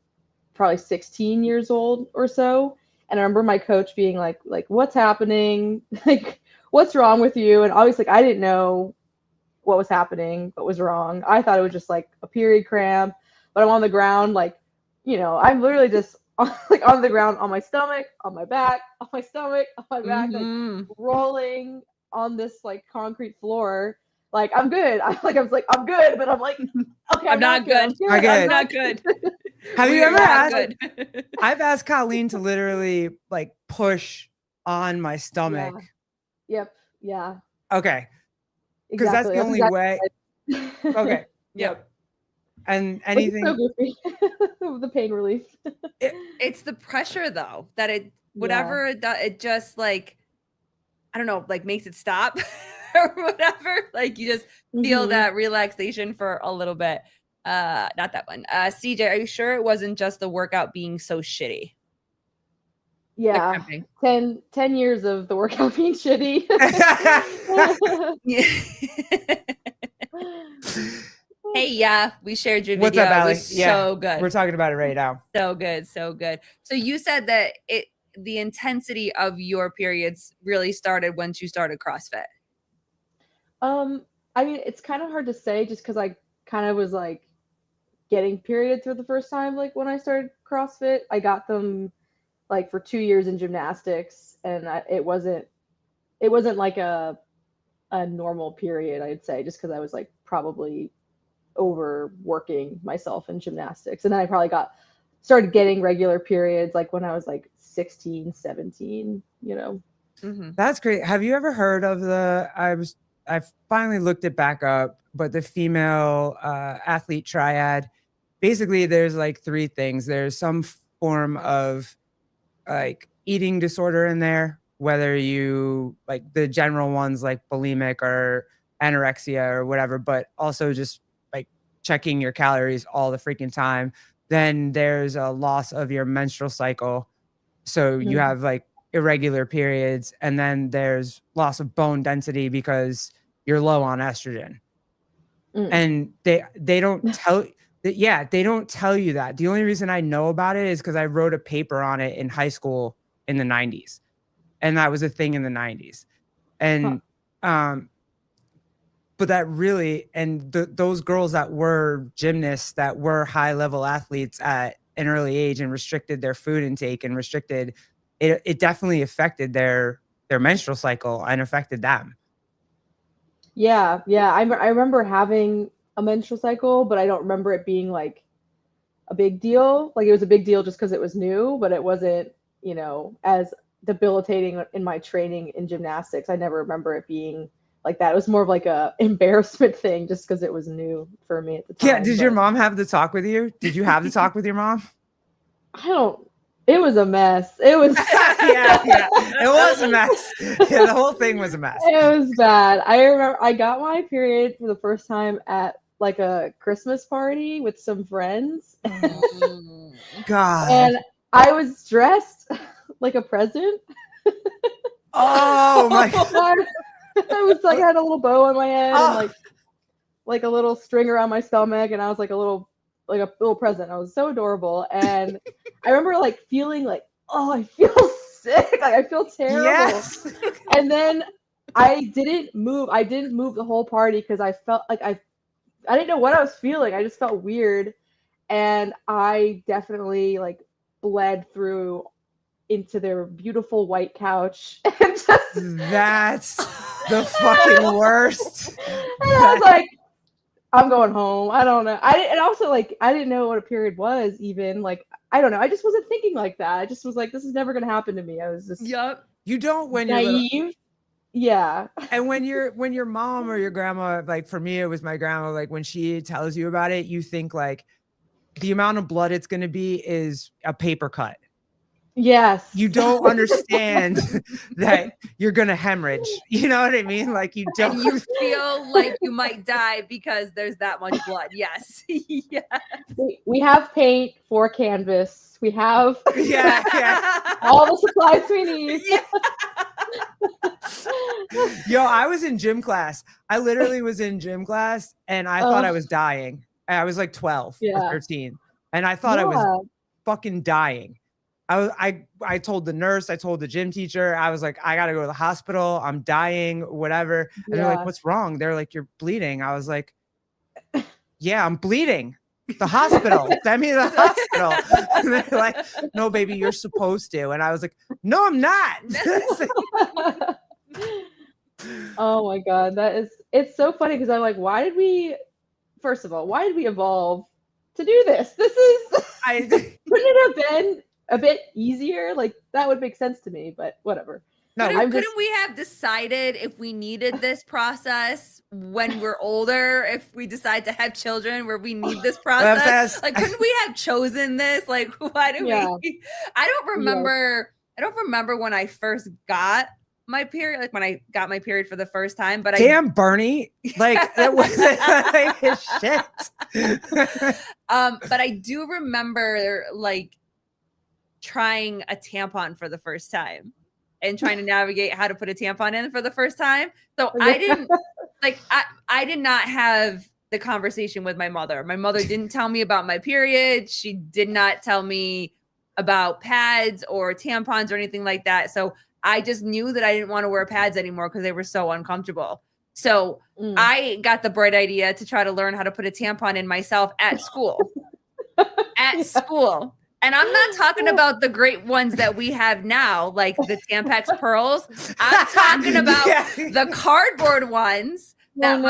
Speaker 5: probably 16 years old or so. And I remember my coach being like, what's happening? Like, what's wrong with you? And obviously, like, I didn't know what was happening, what was wrong. I thought it was just like a period cramp, but I'm on the ground, like, I'm literally just like on the ground, on my stomach, on my back, on my stomach, on my back, like rolling on this like concrete floor. Like, I'm good. I'm good, but I'm like, okay, I'm not good.
Speaker 2: I'm not good.
Speaker 1: Have you ever asked? I've asked Colleen to literally like push on my stomach.
Speaker 5: Yeah. Yep. Yeah.
Speaker 1: Okay. Because that's the only way. Okay. Yep. And anything.
Speaker 5: So goofy. The pain relief.
Speaker 2: It's the pressure though that it just like, I don't know, like makes it stop or whatever. Like you just feel that relaxation for a little bit. Not that one. CJ, are you sure it wasn't just the workout being so shitty?
Speaker 5: Yeah. 10 years of the workout being shitty.
Speaker 2: Hey, yeah, we shared your video.
Speaker 1: What's up, Allie?
Speaker 2: It was so good.
Speaker 1: We're talking about it right now.
Speaker 2: So good. So you said that the intensity of your periods really started once you started CrossFit.
Speaker 5: I mean, it's kind of hard to say just because I kind of was like getting periods for the first time. Like when I started CrossFit, I got them like for 2 years in gymnastics, and it wasn't like a normal period, I'd say, just because I was like probably overworking myself in gymnastics. And then I probably started getting regular periods like when I was like 16, 17,
Speaker 1: That's great. Have you ever heard of I finally looked it back up, but the female athlete triad? Basically, there's like 3 things. There's some form of like eating disorder in there, whether you like the general ones like bulimic or anorexia or whatever, but also just like checking your calories all the freaking time. Then there's a loss of your menstrual cycle. So you have like irregular periods, and then there's loss of bone density because you're low on estrogen. And they don't tell they don't tell you that. The only reason I know about it is because I wrote a paper on it in high school in the 90s. And that was a thing in the 90s. And but that really, and those girls that were gymnasts, that were high level athletes at an early age and restricted their food intake and restricted it definitely affected their menstrual cycle and affected them.
Speaker 5: Yeah. I remember having a menstrual cycle, but I don't remember it being like a big deal. Like it was a big deal just because it was new, but it wasn't, as debilitating in my training in gymnastics. I never remember it being like that. It was more of like a embarrassment thing just because it was new for me at the time.
Speaker 1: Yeah. Did your mom have the talk with you? Did you have the talk with your mom?
Speaker 5: It was a mess. It was
Speaker 1: yeah. It was a mess. Yeah, the whole thing was a mess.
Speaker 5: It was bad. I remember I got my period for the first time at like a Christmas party with some friends.
Speaker 1: God.
Speaker 5: And I was dressed like a present.
Speaker 1: Oh my God.
Speaker 5: I was like, I had a little bow on my head and like a little string around my stomach, and I was like a little present. I was so adorable. And I remember like feeling like, oh, I feel sick. Like I feel terrible. Yes. And then I didn't move the whole party because I felt like I didn't know what I was feeling. I just felt weird. And I definitely like bled through into their beautiful white couch. And that's
Speaker 1: the fucking worst.
Speaker 5: And I was like, I'm going home. I don't know. And also like I didn't know what a period was even. Like I don't know. I just wasn't thinking like that. I just was like, this is never gonna happen to me. I was just
Speaker 2: Yup.
Speaker 1: You don't when you're little.
Speaker 5: naive. Yeah.
Speaker 1: And when your mom or your grandma, like for me, it was my grandma, like when she tells you about it, you think like the amount of blood it's going to be is a paper cut.
Speaker 5: Yes.
Speaker 1: You don't understand that you're going to hemorrhage. You know what I mean? Like you don't.
Speaker 2: And you feel like you might die because there's that much blood. Yes. Yeah.
Speaker 5: We have paint for canvas. We have
Speaker 1: Yeah.
Speaker 5: all the supplies we need.
Speaker 1: Yo, I was in gym class. I literally was in gym class and I thought I was dying. I was like 12 or 13 and I thought I was fucking dying. I told the nurse, I told the gym teacher, I was like, I got to go to the hospital. I'm dying, whatever. And they're like, what's wrong? They're like, you're bleeding. I was like, yeah, I'm bleeding. The hospital. Send me to the hospital. And they're like, no, baby, you're supposed to. And I was like, no, I'm not.
Speaker 5: Oh my God. It's so funny because I'm like, first of all, why did we evolve to do this? Couldn't it have been a bit easier? Like that would make sense to me, but whatever.
Speaker 2: No, couldn't we have decided if we needed this process when we're older, if we decide to have children where we need this process? Like, couldn't we have chosen this? Like, why do we? I don't remember when I first got my period, like when I got my period for the first time, but
Speaker 1: Bernie, like that wasn't like shit.
Speaker 2: But I do remember like trying a tampon for the first time and trying to navigate how to put a tampon in for the first time. So I didn't like, I did not have the conversation with my mother. My mother didn't tell me about my period. She did not tell me about pads or tampons or anything like that. So I just knew that I didn't want to wear pads anymore because they were so uncomfortable. So I got the bright idea to try to learn how to put a tampon in myself at school. School. And I'm not talking about the great ones that we have now, like the Tampax Pearls. I'm talking about the cardboard ones that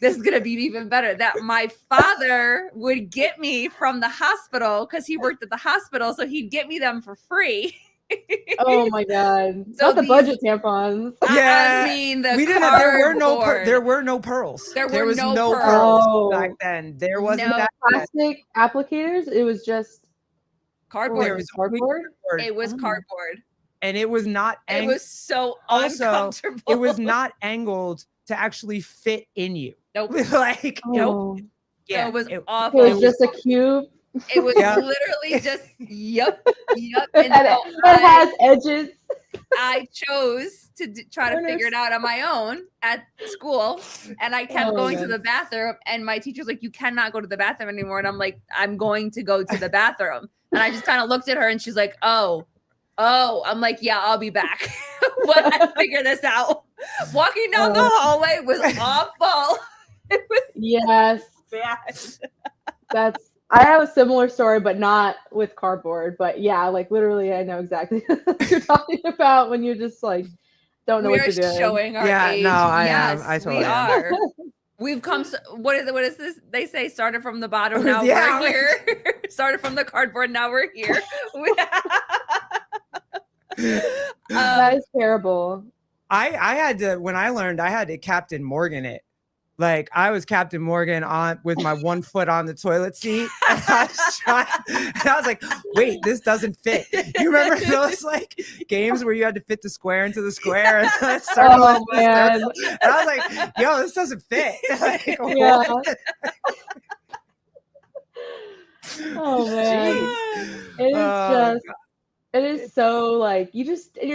Speaker 2: this is going to be even better, that my father would get me from the hospital because he worked at the hospital. So he'd get me them for free.
Speaker 5: Oh my God. So not the budget tampons.
Speaker 1: Yeah.
Speaker 2: I mean,
Speaker 1: there were no pearls.
Speaker 2: There was no
Speaker 1: pearls back then. There wasn't that
Speaker 5: plastic applicators. It was just
Speaker 2: cardboard.
Speaker 5: It was cardboard.
Speaker 2: It was cardboard.
Speaker 1: And it was not
Speaker 2: it was so uncomfortable.
Speaker 1: It was not angled to actually fit in you.
Speaker 2: Nope.
Speaker 1: Like nope.
Speaker 2: Yeah, it was awful.
Speaker 5: It was just a cube.
Speaker 2: It was literally just yep.
Speaker 5: And it has edges.
Speaker 2: I chose to try to figure it out on my own at school, and I kept going to the bathroom. And my teacher's like, "You cannot go to the bathroom anymore." And I'm like, "I'm going to go to the bathroom." And I just kind of looked at her, and she's like, "Oh." I'm like, "Yeah, I'll be back when I figure this out." Walking down the hallway was awful. It was
Speaker 5: bad. I have a similar story, but not with cardboard. But yeah, like literally, I know exactly what you're talking about when you're just like don't know what you're doing.
Speaker 2: Showing our age.
Speaker 1: No, I am. I totally
Speaker 2: are. We've come. What is this? They say started from the bottom. Now we're here. Started from the cardboard. Now we're here.
Speaker 5: That is terrible.
Speaker 1: I had to, when I learned, I had to Captain Morgan it. Like I was Captain Morgan on with my 1 foot on the toilet seat. And I was like, wait, this doesn't fit. You remember those like games where you had to fit the square into the square? And
Speaker 5: man.
Speaker 1: And I was like, yo, this doesn't fit. Like,
Speaker 5: oh man. It is it is so like you're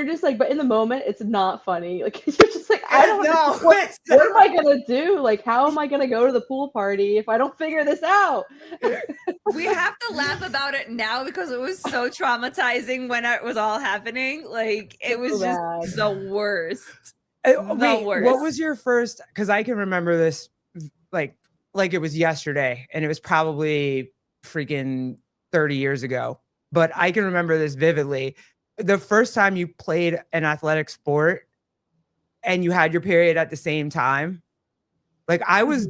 Speaker 5: just like, but in the moment it's not funny. Like you're just like, I don't know what am I gonna do? Like, how am I gonna go to the pool party if I don't figure this out?
Speaker 2: We have to laugh about it now because it was so traumatizing when it was all happening. Like it was just the worst.
Speaker 1: Wait, what was your first? Because I can remember this like it was yesterday, and it was probably freaking 30 years ago. But I can remember this vividly. The first time you played an athletic sport and you had your period at the same time. Like I was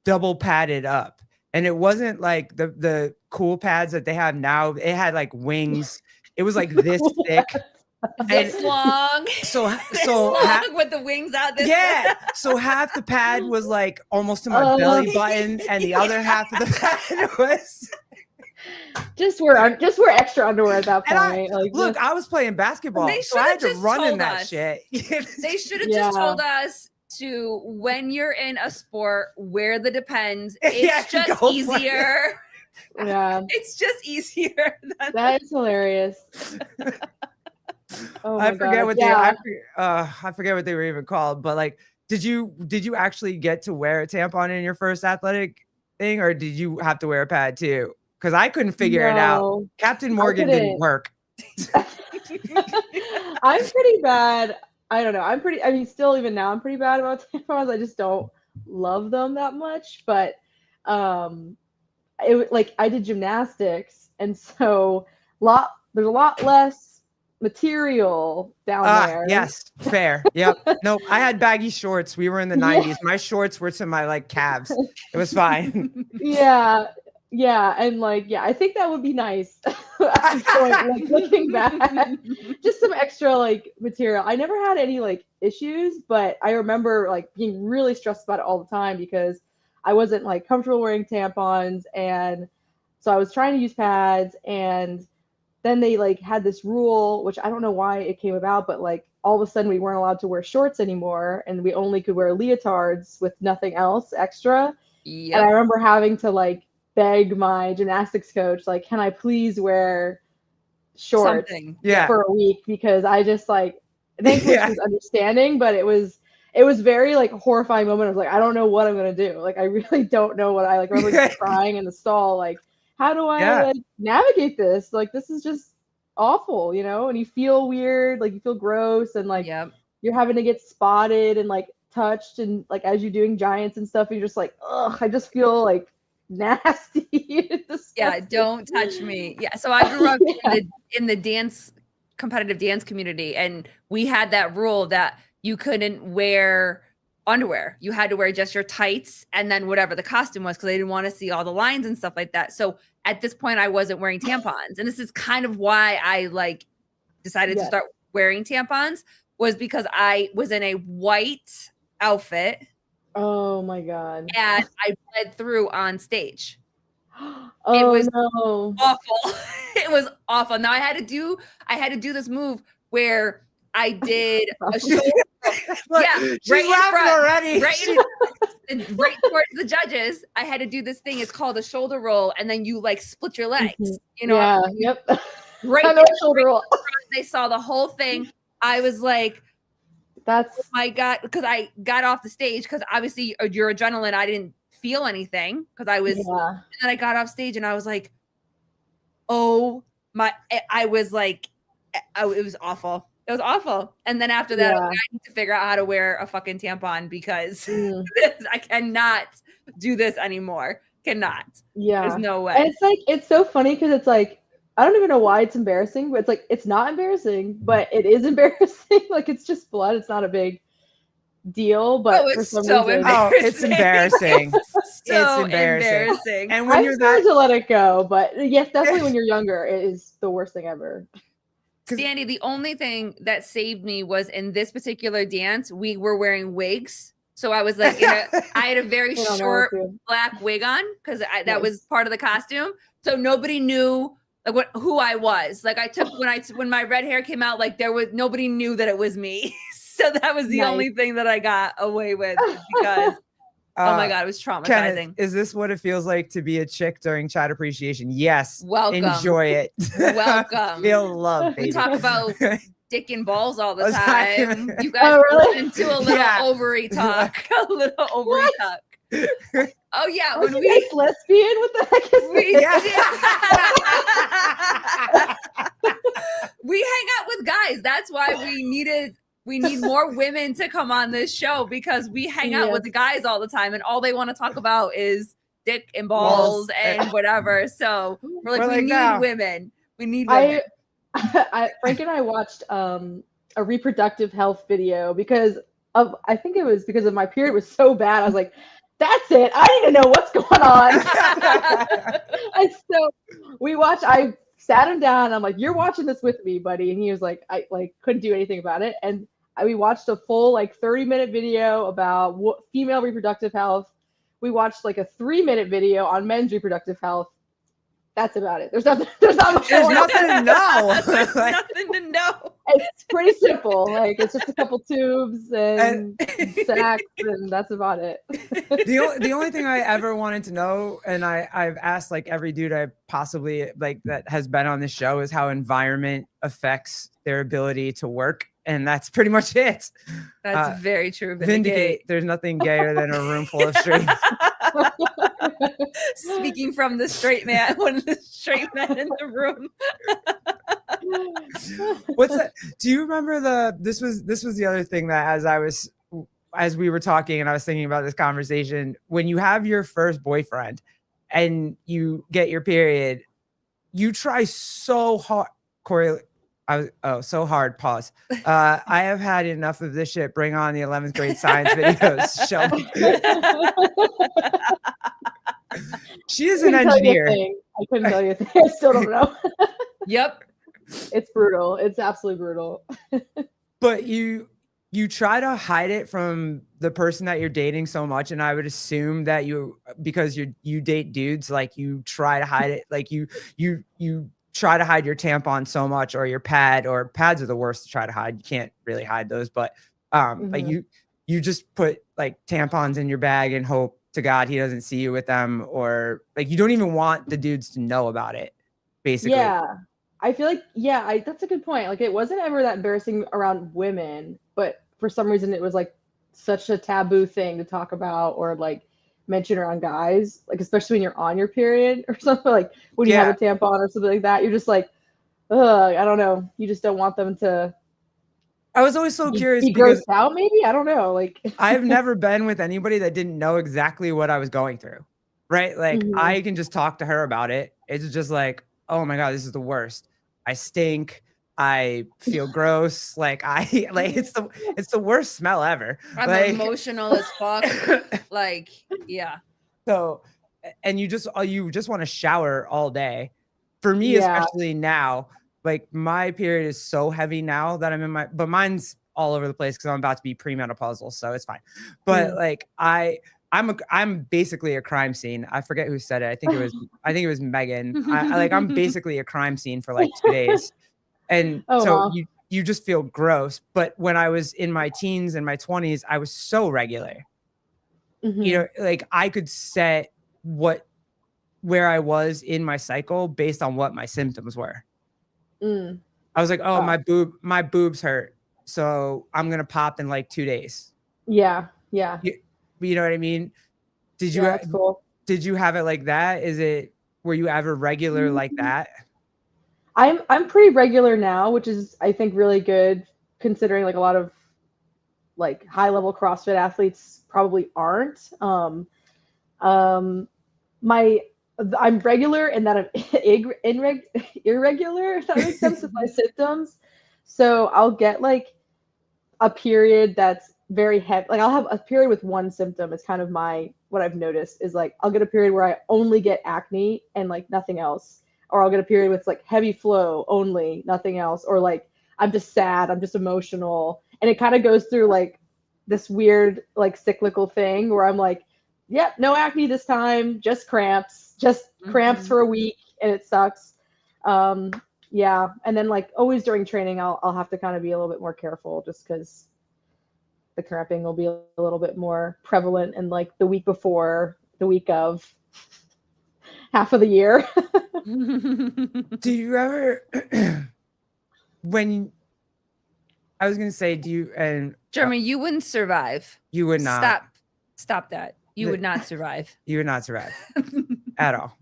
Speaker 1: double padded up. And it wasn't like the cool pads that they have now. It had like wings. It was like this thick.
Speaker 2: This long.
Speaker 1: So
Speaker 2: with the wings out this
Speaker 1: yeah. So half the pad was like almost to my belly button, and the other half of the pad was
Speaker 5: just wear extra underwear at that point.
Speaker 1: I was playing basketball, so I had to run in that shit.
Speaker 2: They should have just told us to, when you're in a sport, wear the Depends. It's just easier.
Speaker 5: Yeah.
Speaker 2: It's just easier.
Speaker 5: That is hilarious. Oh my
Speaker 1: I forget
Speaker 5: God.
Speaker 1: what I forget what they were even called, but like, did you actually get to wear a tampon in your first athletic thing, or did you have to wear a pad too? Because I couldn't figure it out. Captain Morgan didn't work.
Speaker 5: I'm pretty bad. I don't know. I mean, still even now, I'm pretty bad about tampons. I just don't love them that much. But I did gymnastics, and so there's a lot less material down there.
Speaker 1: Yes, fair. Yep. Nope. I had baggy shorts. We were in the 90s. My shorts were to my like calves. It was fine.
Speaker 5: Yeah. And I think that would be nice at this point, like looking back. Just some extra like material. I never had any like issues, but I remember like being really stressed about it all the time because I wasn't like comfortable wearing tampons, and so I was trying to use pads, and then they like had this rule, which I don't know why it came about, but like all of a sudden we weren't allowed to wear shorts anymore, and we only could wear leotards with nothing else extra. Yep. And I remember having to like beg my gymnastics coach, like, can I please wear shorts for a week? Because I just like, thankfully she was understanding, but it was very like horrifying moment. I was like, I don't know what I'm gonna do. Like, I really don't know what I like. I remember like, crying in the stall, like, how do I like navigate this? Like, this is just awful, you know? And you feel weird, like you feel gross, and like you're having to get spotted and like touched, and like as you're doing giants and stuff, and you're just like, ugh, I just feel like nasty.
Speaker 2: Yeah, don't touch me. Yeah. So I grew up in the competitive dance community, and we had that rule that you couldn't wear underwear. You had to wear just your tights and then whatever the costume was, because they didn't want to see all the lines and stuff like that. So at this point I wasn't wearing tampons. And this is kind of why I like decided to start wearing tampons, was because I was in a white outfit.
Speaker 5: Oh my God.
Speaker 2: And I bled through on stage.
Speaker 5: It was
Speaker 2: awful. It was awful. Now I had to do this move where I did a shoulder roll.
Speaker 1: Right in front, already.
Speaker 2: Right towards the judges. I had to do this thing. It's called a shoulder roll, and then you like split your legs. You know?
Speaker 5: Yeah. Yep.
Speaker 2: Right shoulder roll. They saw the whole thing. I was like,
Speaker 5: that's
Speaker 2: oh my God, because I got off the stage, because obviously your adrenaline, I didn't feel anything because I was, and then I got off stage and I was like, oh my, I was like, it was awful. It was awful. And then after that, I need to figure out how to wear a fucking tampon, because I cannot do this anymore. Cannot.
Speaker 5: Yeah.
Speaker 2: There's no way.
Speaker 5: And it's like, it's so funny because it's like, I don't even know why it's embarrassing, but it's like, it's not embarrassing, but it is embarrassing. Like, it's just blood. It's not a big deal, but for some reason,
Speaker 1: it's embarrassing. It's embarrassing. And when you're
Speaker 5: to let it go, but yes, definitely when you're younger, it is the worst thing ever.
Speaker 2: Sandy, the only thing that saved me was in this particular dance, we were wearing wigs. So I was like, I had a very short black wig on, because that was part of the costume. So nobody knew like who I was. Like I took when my red hair came out, like nobody knew that it was me. So that was the only thing that I got away with, because oh my God, it was traumatizing.
Speaker 1: Kenneth, is this what it feels like to be a chick during Chat Appreciation? Yes.
Speaker 2: Welcome.
Speaker 1: Enjoy it.
Speaker 2: Welcome.
Speaker 1: Feel love, baby.
Speaker 2: We talk about dick and balls all the time. You guys listen to a little ovary talk. A little ovary talk. Oh yeah,
Speaker 5: when we lesbian, what the heck is
Speaker 2: we hang out with guys. That's why we need more women to come on this show, because we hang out with the guys all the time, and all they want to talk about is dick and balls and whatever. So we're like, we need women. We need women.
Speaker 5: Frank and I watched a reproductive health video because I think it was because of my period was so bad. I was like, That's it. I need to know what's going on. And so I sat him down. I'm like, you're watching this with me, buddy. And he was like, I couldn't do anything about it. And we watched a full 30-minute video about female reproductive health. We watched like a 3-minute video on men's reproductive health. That's about it. There's nothing. There's not much.
Speaker 1: There's nothing to know.
Speaker 2: There's nothing to know.
Speaker 5: It's pretty simple. It's just a couple tubes and sacks, and that's about it.
Speaker 1: The only thing I ever wanted to know, and I've asked every dude I possibly that has been on this show, is how environment affects their ability to work, and that's pretty much it.
Speaker 2: That's very true.
Speaker 1: Vindicate. There's nothing gayer than a room full of straight.
Speaker 2: Speaking from the straight man, one of the straight men in the room.
Speaker 1: What's that? Do you remember this was the other thing that as we were talking and I was thinking about this conversation, when you have your first boyfriend and you get your period, you try so hard. Corey, so hard. Pause. I have had enough of this shit. Bring on the 11th grade science videos. Shelby. She is an engineer.
Speaker 5: I couldn't tell you a thing. I still don't know.
Speaker 2: Yep.
Speaker 5: It's brutal. It's absolutely brutal.
Speaker 1: But you try to hide it from the person that you're dating so much, and I would assume that because you date dudes, you try to hide it. You try to hide your tampon so much, or your pads are the worst to try to hide. You can't really hide those, but you just put tampons in your bag and hope to God he doesn't see you with them, or you don't even want the dudes to know about it, basically.
Speaker 5: Yeah. I feel that's a good point. It wasn't ever that embarrassing around women, but for some reason it was such a taboo thing to talk about or mention around guys, especially when you're on your period or something, when you have a tampon or something like that, you're just ugh, I don't know. You just don't want them to.
Speaker 1: I was always so curious
Speaker 5: be
Speaker 1: because
Speaker 5: grossed out, maybe. I don't know.
Speaker 1: I've never been with anybody that didn't know exactly what I was going through, right? I can just talk to her about it. It's just oh my God, this is the worst. I stink. I feel gross. It's the worst smell ever.
Speaker 2: I'm emotional as fuck. Yeah.
Speaker 1: So, and you just want to shower all day. For me, especially now, my period is so heavy now that but mine's all over the place because I'm about to be premenopausal, so it's fine. But I'm basically a crime scene. I forget who said it. I think it was Megan. I'm basically a crime scene for 2 days. And wow. You just feel gross. But when I was in my teens and my 20s, I was so regular. Mm-hmm. I could set where I was in my cycle based on what my symptoms were. I was my boobs hurt, so I'm gonna pop in 2 days.
Speaker 5: Yeah.
Speaker 1: You know what I mean? Did you
Speaker 5: that's cool.
Speaker 1: Did you have it like that? Were you ever regular like that?
Speaker 5: I'm pretty regular now, which is I think really good considering a lot of high level CrossFit athletes probably aren't. I'm regular in that I'm irregular, if that makes sense, with my symptoms. So I'll get a period that's very heavy. I'll have a period with one symptom. It's kind of what I've noticed is I'll get a period where I only get acne and nothing else. Or I'll get a period with heavy flow only, nothing else. Or I'm just sad, I'm just emotional. And it kind of goes through this weird cyclical thing where I'm yep, no acne this time, just cramps for a week, and it sucks. Yeah. And then always during training, I'll have to kind of be a little bit more careful just because the cramping will be a little bit more prevalent in the week before, the week of, half of the year.
Speaker 1: Do you ever when I was gonna say, do you and
Speaker 2: Jeremy, you wouldn't survive.
Speaker 1: You would not.
Speaker 2: Stop that. You would not survive.
Speaker 1: You would not survive at all.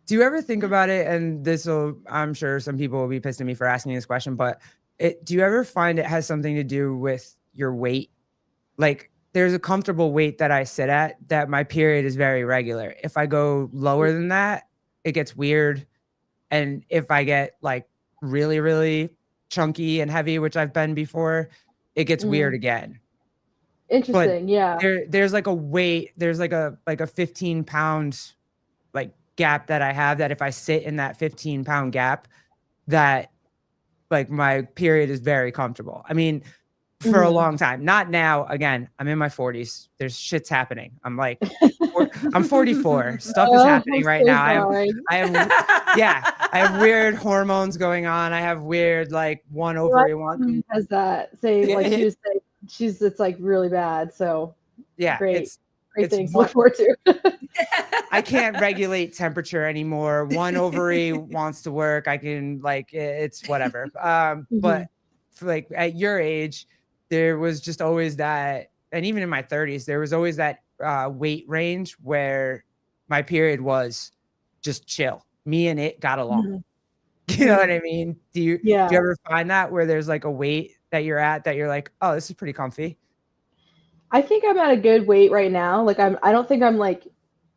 Speaker 1: Do you ever think about it? And I'm sure some people will be pissed at me for asking this question, but do you ever find it has something to do with your weight? There's a comfortable weight that I sit at that my period is very regular. If I go lower than that, it gets weird. And if I get really, really chunky and heavy, which I've been before, it gets weird again.
Speaker 5: Interesting. Yeah.
Speaker 1: There's like a weight, there's like a 15 pound like gap that I have, that if I sit in that 15-pound gap, that like my period is very comfortable. I mean, for a long time, not now. Again, I'm in my 40s. There's shit's happening. I'm 44. Stuff is happening right now. I have weird hormones going on. I have weird like one ovary one
Speaker 5: has that same like she was saying, it's like really bad. So
Speaker 1: yeah,
Speaker 5: great
Speaker 1: it's
Speaker 5: things to look forward to.
Speaker 1: I can't regulate temperature anymore. One ovary wants to work. I can like it's whatever. But for, like at your age, there was just always that, and even in my 30s, there was always that weight range where my period was just chill. Me and it got along. You know what I mean? Do you ever find that where there's like a weight that you're at that you're like, oh, this is pretty comfy?
Speaker 5: I think I'm at a good weight right now. Like I don't think I'm like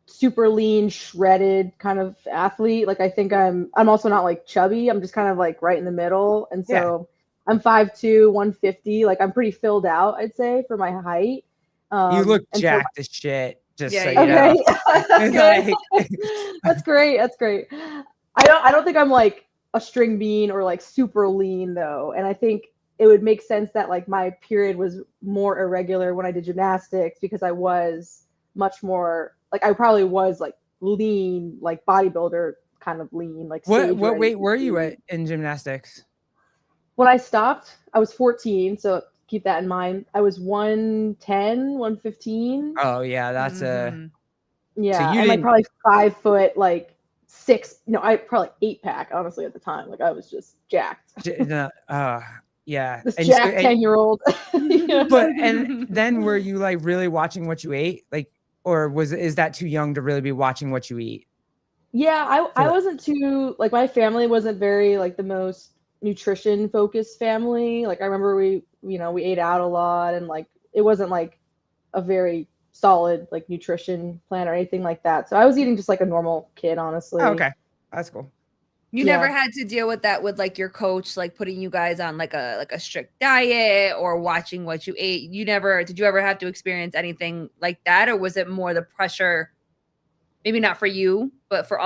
Speaker 5: super lean, shredded kind of athlete. Like I think I'm also not like chubby. I'm just kind of like right in the middle. And so I'm 5'2", 150. Like I'm pretty filled out, I'd say, for my height.
Speaker 1: You look jacked as shit. Just so you
Speaker 5: know.
Speaker 1: That's,
Speaker 5: That's great. That's great. I don't think I'm like a string bean or like super lean though. And I think it would make sense that like my period was more irregular when I did gymnastics, because I was much more like, I probably was like lean, like bodybuilder kind of lean. Like
Speaker 1: what weight were you at in gymnastics?
Speaker 5: When I stopped, I was 14. So keep that in mind. I was 110, 115.
Speaker 1: Oh yeah, that's a
Speaker 5: yeah. So and like probably 5 foot, like 6. No, I probably 8-pack honestly at the time. Like I was just jacked.
Speaker 1: Yeah,
Speaker 5: this jacked 10-year-old.
Speaker 1: But and then were you like really watching what you ate, like, or is that too young to really be watching what you eat?
Speaker 5: Yeah, I wasn't too like, my family wasn't very like the most nutrition focused family. Like I remember we ate out a lot, and like it wasn't like a very solid like nutrition plan or anything like that. So I was eating just like a normal kid, honestly.
Speaker 1: Oh, okay, that's cool.
Speaker 2: You never had to deal with that with like your coach, like putting you guys on like a strict diet or watching what you ate. Did you ever have to experience anything like that? Or was it more the pressure, maybe not for you, but for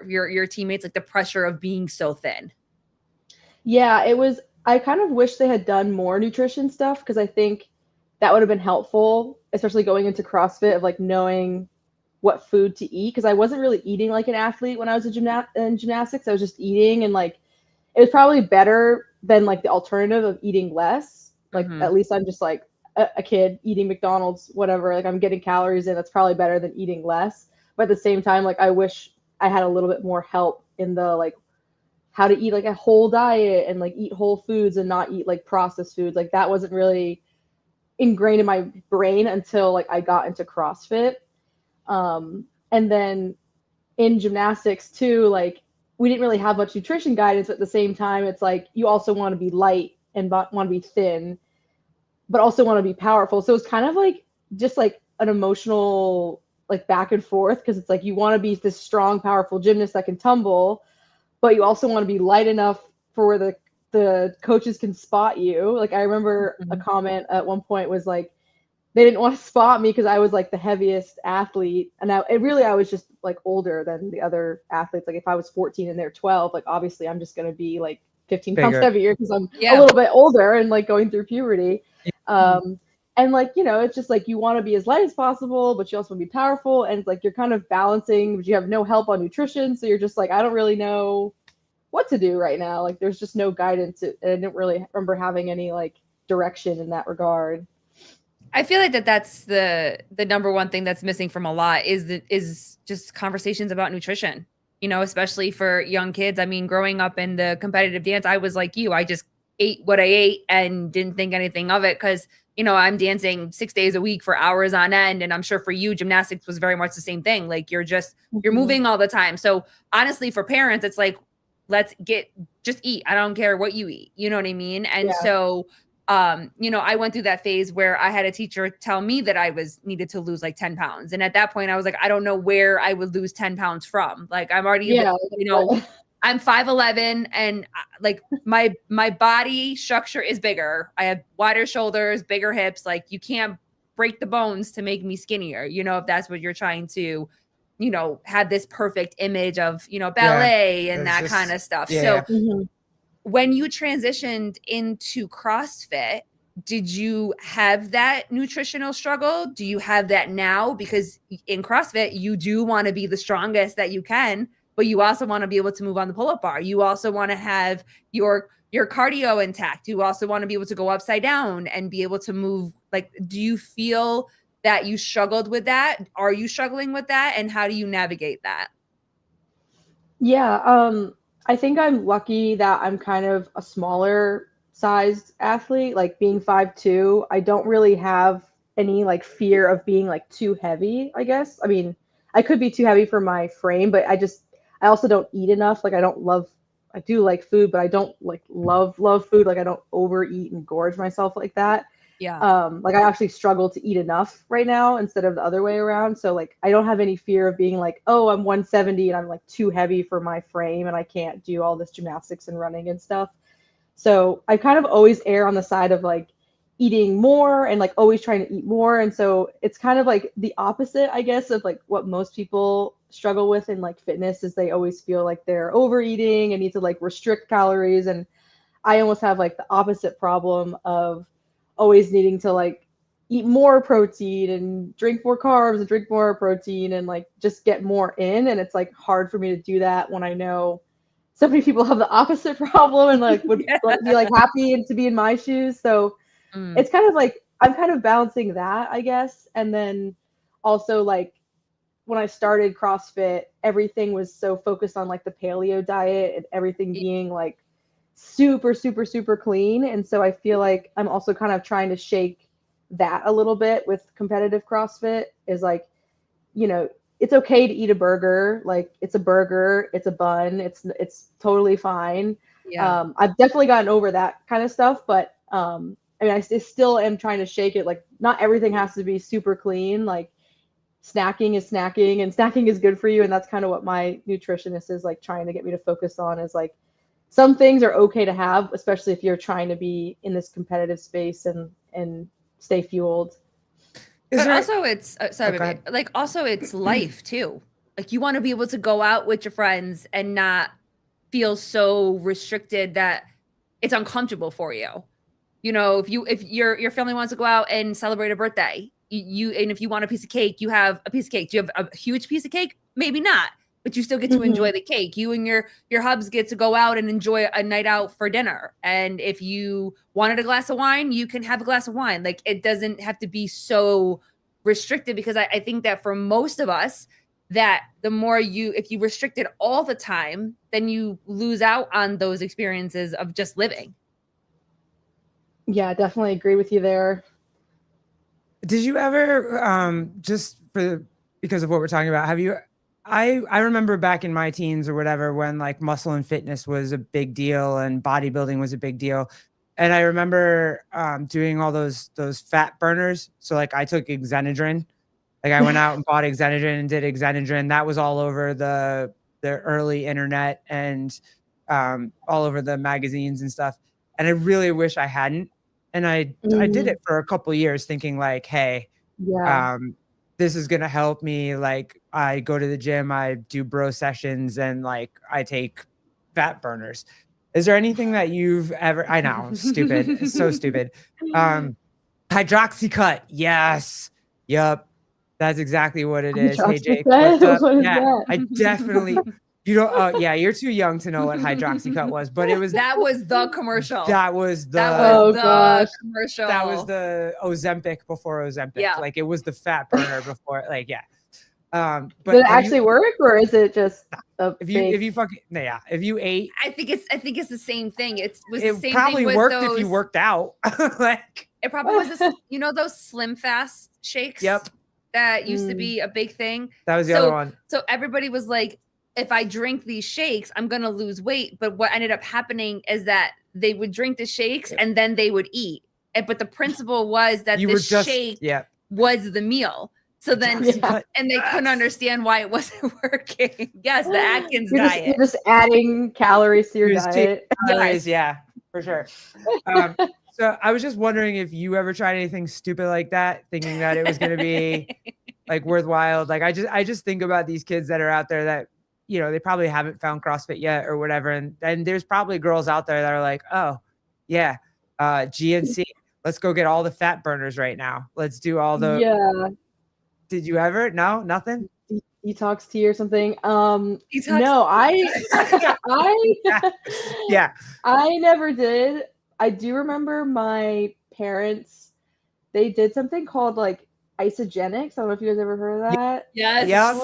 Speaker 2: your teammates, like the pressure of being so thin?
Speaker 5: Yeah, it was, I kind of wish they had done more nutrition stuff, because I think that would have been helpful, especially going into CrossFit, of like knowing what food to eat, because I wasn't really eating like an athlete when I was in gymnastics. I was just eating, and like it was probably better than like the alternative of eating less. Like at least I'm just like a kid eating McDonald's, whatever. Like I'm getting calories in. That's probably better than eating less. But at the same time, like I wish I had a little bit more help in the like how to eat like a whole diet and like eat whole foods and not eat like processed foods. Like that wasn't really ingrained in my brain until like I got into CrossFit. And then in gymnastics too, like we didn't really have much nutrition guidance, but at the same time, it's like you also want to be light and want to be thin, but also want to be powerful. So it's kind of like just like an emotional like back and forth, because it's like you want to be this strong, powerful gymnast that can tumble, but you also want to be light enough for where the coaches can spot you. Like I remember a comment at one point was like, they didn't want to spot me because I was like the heaviest athlete. And I was just like older than the other athletes. Like if I was 14 and they're 12, like obviously I'm just going to be like 15 pounds heavier because I'm a little bit older and like going through puberty. And like, it's just like, you want to be as light as possible, but you also want to be powerful. And it's like, you're kind of balancing, but you have no help on nutrition. So you're just like, I don't really know what to do right now. Like there's just no guidance. And I didn't really remember having any like direction in that regard.
Speaker 2: I feel like that's the number one thing that's missing from a lot is just conversations about nutrition, especially for young kids. I mean, growing up in the competitive dance, I was like you. I just ate what I ate and didn't think anything of it because, I'm dancing 6 days a week for hours on end. And I'm sure for you, gymnastics was very much the same thing. Like you're moving all the time. So honestly, for parents, it's like, just eat. I don't care what you eat. You know what I mean? And so I went through that phase where I had a teacher tell me that I needed to lose like 10 pounds. And at that point I was like, I don't know where I would lose 10 pounds from. Like I'm already, I'm 5'11" and like my body structure is bigger. I have wider shoulders, bigger hips. Like you can't break the bones to make me skinnier, you know, if that's what you're trying to, you know, have this perfect image of, you know, ballet and that kind of stuff. So when you transitioned into CrossFit, did you have that nutritional struggle? Do you have that now? Because in CrossFit, you do want to be the strongest that you can, but you also want to be able to move on the pull-up bar. You also want to have your cardio intact. You also want to be able to go upside down and be able to move. Like, do you feel that you struggled with that? Are you struggling with that? And how do you navigate that?
Speaker 5: Yeah, I think I'm lucky that I'm kind of a smaller sized athlete, like being 5'2", I don't really have any like fear of being like too heavy, I guess. I mean, I could be too heavy for my frame, but I also don't eat enough. Like I do like food, but I don't like love food. Like I don't overeat and gorge myself like that.
Speaker 2: Yeah.
Speaker 5: Like I actually struggle to eat enough right now instead of the other way around. So like I don't have any fear of being like, oh, I'm 170 and I'm like too heavy for my frame and I can't do all this gymnastics and running and stuff. So I kind of always err on the side of like eating more and like always trying to eat more. And so it's kind of like the opposite, I guess, of like what most people struggle with in like fitness is they always feel like they're overeating and need to like restrict calories. And I almost have like the opposite problem of always needing to like eat more protein and drink more carbs and drink more protein and like just get more in. And it's like hard for me to do that when I know so many people have the opposite problem and like would be like happy and to be in my shoes. So it's kind of like I'm kind of balancing that, I guess. And then also like when I started CrossFit, everything was so focused on like the paleo diet and everything being like super, super, super clean. And so I feel like I'm also kind of trying to shake that a little bit with competitive CrossFit is like, you know, it's okay to eat a burger. Like it's a burger, it's a bun, it's totally fine.
Speaker 2: Yeah.
Speaker 5: I've definitely gotten over that kind of stuff, but I mean, I still am trying to shake it. Like not everything has to be super clean. Like snacking is snacking and snacking is good for you. And that's kind of what my nutritionist is like trying to get me to focus on is like, some things are okay to have, especially if you're trying to be in this competitive space and stay fueled.
Speaker 2: But also it's like also it's life too. Like you want to be able to go out with your friends and not feel so restricted that it's uncomfortable for you. You know, if your family wants to go out and celebrate a birthday, and if you want a piece of cake, you have a piece of cake. Do you have a huge piece of cake? Maybe not, but you still get to enjoy the cake. You and your hubs get to go out and enjoy a night out for dinner. And if you wanted a glass of wine, you can have a glass of wine. Like it doesn't have to be so restricted because I think that for most of us, that the more if you restrict it all the time, then you lose out on those experiences of just living.
Speaker 5: Yeah, definitely agree with you there.
Speaker 1: Did you ever, because of what we're talking about, I remember back in my teens or whatever, when like muscle and fitness was a big deal and bodybuilding was a big deal. And I remember doing all those fat burners. So like I took Xenadrin, like I went out and bought Xenadrin and did Xenadrin. That was all over the early internet and all over the magazines and stuff. And I really wish I hadn't. And I did it for a couple of years thinking like, hey, this is going to help me. Like I go to the gym, I do bro sessions and like I take fat burners. Is there anything that you've ever, I know, stupid. It's so stupid. Hydroxycut. Yes. Yep. That's exactly what it is. Hey Jake, what's up? Yeah, I definitely, you don't, yeah, you're too young to know what Hydroxycut was, but
Speaker 2: that was the commercial.
Speaker 1: That was the
Speaker 2: commercial.
Speaker 1: That was the Ozempic before Ozempic.
Speaker 2: Yeah.
Speaker 1: Like it was the fat burner before, like, yeah. But
Speaker 5: did it actually work or is it just
Speaker 1: if you ate,
Speaker 2: I think it's the same thing. It
Speaker 1: same probably thing worked if you worked out. Like
Speaker 2: it probably was those Slim Fast shakes.
Speaker 1: Yep.
Speaker 2: That used to be a big thing.
Speaker 1: That was the other one.
Speaker 2: So everybody was like, if I drink these shakes, I'm going to lose weight. But what ended up happening is that they would drink the shakes and then they would eat. But the principle was that the shake was the meal. So then, and they couldn't understand why it wasn't working. Yes, the Atkins diet.
Speaker 5: You're just adding calories to your diet.
Speaker 1: Calories, yeah, for sure. So I was just wondering if you ever tried anything stupid like that, thinking that it was going to be like worthwhile. Like I just think about these kids that are out there that, you know, they probably haven't found CrossFit yet or whatever. And there's probably girls out there that are like, oh yeah, GNC, let's go get all the fat burners right now. Let's do all the,
Speaker 5: Yeah.
Speaker 1: did you ever? No, nothing.
Speaker 5: Detox tea or something.
Speaker 2: Detox
Speaker 5: No,
Speaker 1: Yeah.
Speaker 5: I never did. I do remember my parents, they did something called like isogenics. I don't know if you guys ever heard of that.
Speaker 2: Yes.
Speaker 1: Yep.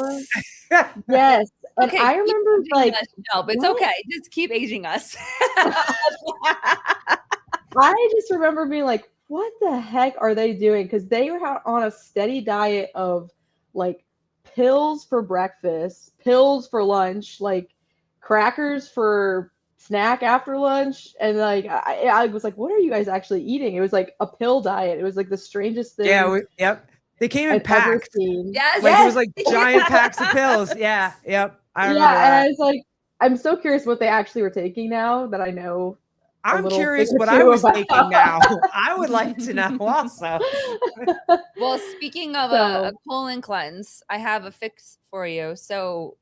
Speaker 5: Yes. And
Speaker 2: Okay,
Speaker 5: I
Speaker 2: keep
Speaker 5: remember
Speaker 2: aging
Speaker 5: like
Speaker 2: us, Shelby. It's
Speaker 5: what?
Speaker 2: okay. Just keep aging us.
Speaker 5: I just remember being like, what the heck are they doing? Because they were on a steady diet of like pills for breakfast, pills for lunch, like crackers for snack after lunch. And like, I was like, what are you guys actually eating? It was like a pill diet. It was like the strangest thing
Speaker 1: Yeah. Yep. They came in
Speaker 5: I've ever
Speaker 1: packs.
Speaker 5: seen.
Speaker 2: Yes.
Speaker 1: Like
Speaker 5: Yes.
Speaker 1: it was like giant packs of pills. Yeah. Yep. I remember
Speaker 5: Yeah. And
Speaker 1: that.
Speaker 5: I was like, I'm so curious what they actually were taking now that I know.
Speaker 1: I'm
Speaker 5: little
Speaker 1: curious
Speaker 5: thing or
Speaker 1: what I
Speaker 5: two
Speaker 1: was
Speaker 5: about-
Speaker 1: taking now. I would like to know also.
Speaker 2: Well, speaking of a colon cleanse, I have a fix for you. So,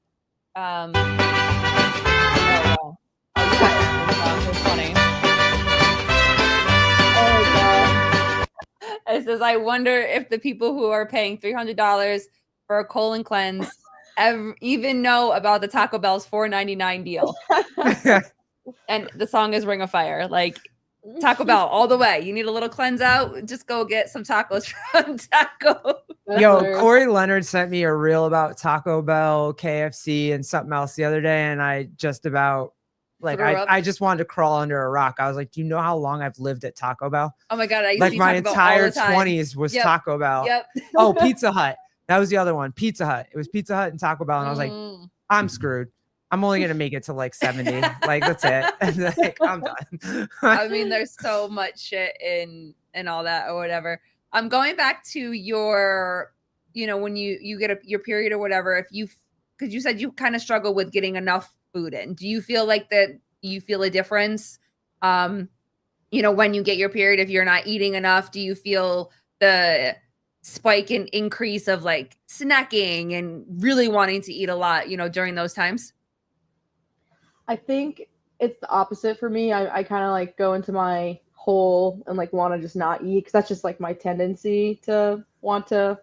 Speaker 2: oh, wow. It's funny.
Speaker 5: Oh, God.
Speaker 2: It says, I wonder if the people who are paying $300 for a colon cleanse even know about the Taco Bell's $4.99 deal. And the song is Ring of Fire. Like Taco Bell all the way. You need a little cleanse out, just go get some tacos from Taco.
Speaker 1: Yo, Corey Leonard sent me a reel about Taco Bell, KFC, and something else the other day, and I just about like I just wanted to crawl under a rock. I was like, do you know how long I've lived at Taco Bell?
Speaker 2: Oh my God, I used
Speaker 1: like
Speaker 2: to eat
Speaker 1: my
Speaker 2: Taco Bell all
Speaker 1: entire
Speaker 2: the time.
Speaker 1: 20s was Taco Bell.
Speaker 2: Yep.
Speaker 1: Oh, Pizza Hut. That was the other one. Pizza Hut. It was Pizza Hut and Taco Bell, and I was like, I'm screwed. I'm only gonna make it to like 70. Like that's it. And like, I'm done.
Speaker 2: I mean, there's so much shit in all that or whatever. I'm going back to your, you know, when you get your period or whatever. If you, because you said you kind of struggle with getting enough food in. Do you feel like that? You feel a difference? You know, when you get your period, if you're not eating enough, do you feel the spike in increase of like snacking and really wanting to eat a lot, you know, during those times?
Speaker 5: I think it's the opposite for me. I kind of like go into my hole and like want to just not eat because that's just like my tendency to want to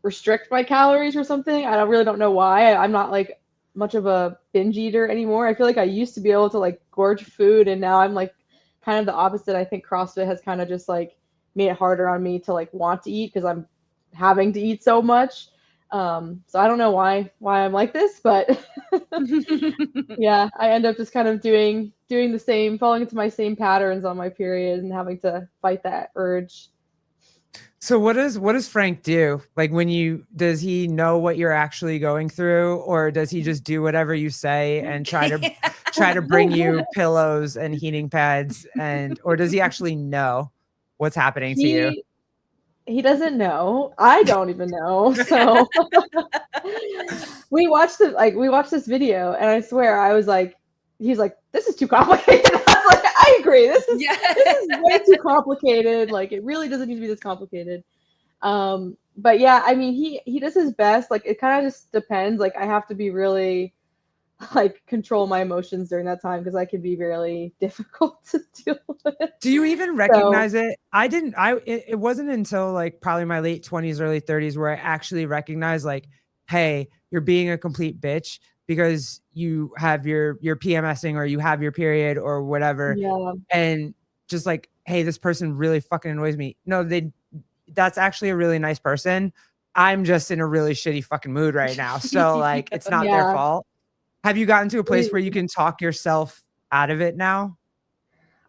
Speaker 5: restrict my calories or something. I really don't know why. I'm not like much of a binge eater anymore. I feel like I used to be able to like gorge food, and now I'm like kind of the opposite. I think CrossFit has kind of just like made it harder on me to like want to eat because I'm having to eat so much. So I don't know why I'm like this, but yeah, I end up just kind of doing the same, falling into my same patterns on my period and having to fight that urge.
Speaker 1: So what does Frank do? Like does he know what you're actually going through, or does he just do whatever you say and try to bring you pillows and heating pads, or does he actually know what's happening to you?
Speaker 5: He doesn't know. I don't even know. So we watched this video, and I swear I was like, he's like, this is too complicated. I was like, I agree. This is way too complicated. Like it really doesn't need to be this complicated. But yeah, I mean, he does his best. Like it kind of just depends. Like I have to be really like control my emotions during that time because I can be really difficult to deal with.
Speaker 1: Do you even recognize it? It wasn't until like probably my late 20s, early 30s where I actually recognized like, hey, you're being a complete bitch because you have your PMSing or you have your period or whatever.
Speaker 5: Yeah.
Speaker 1: And just like, hey, this person really fucking annoys me. No, that's actually a really nice person. I'm just in a really shitty fucking mood right now. So like, it's not their fault. Have you gotten to a place where you can talk yourself out of it now?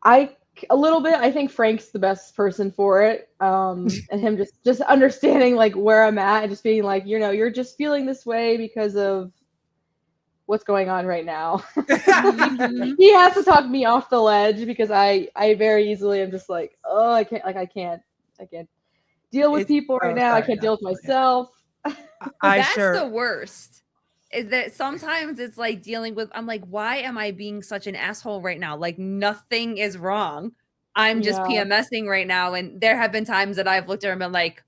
Speaker 5: A little bit. I think Frank's the best person for it. And him just understanding like where I'm at and just being like, you know, you're just feeling this way because of what's going on right now. He has to talk me off the ledge because I very easily am just like, oh, I can't deal with people right now. I can't deal with myself.
Speaker 2: That's the worst. Is that sometimes it's like dealing with, I'm like, why am I being such an asshole right now? Like nothing is wrong. I'm just PMSing right now. And there have been times that I've looked at her and been like,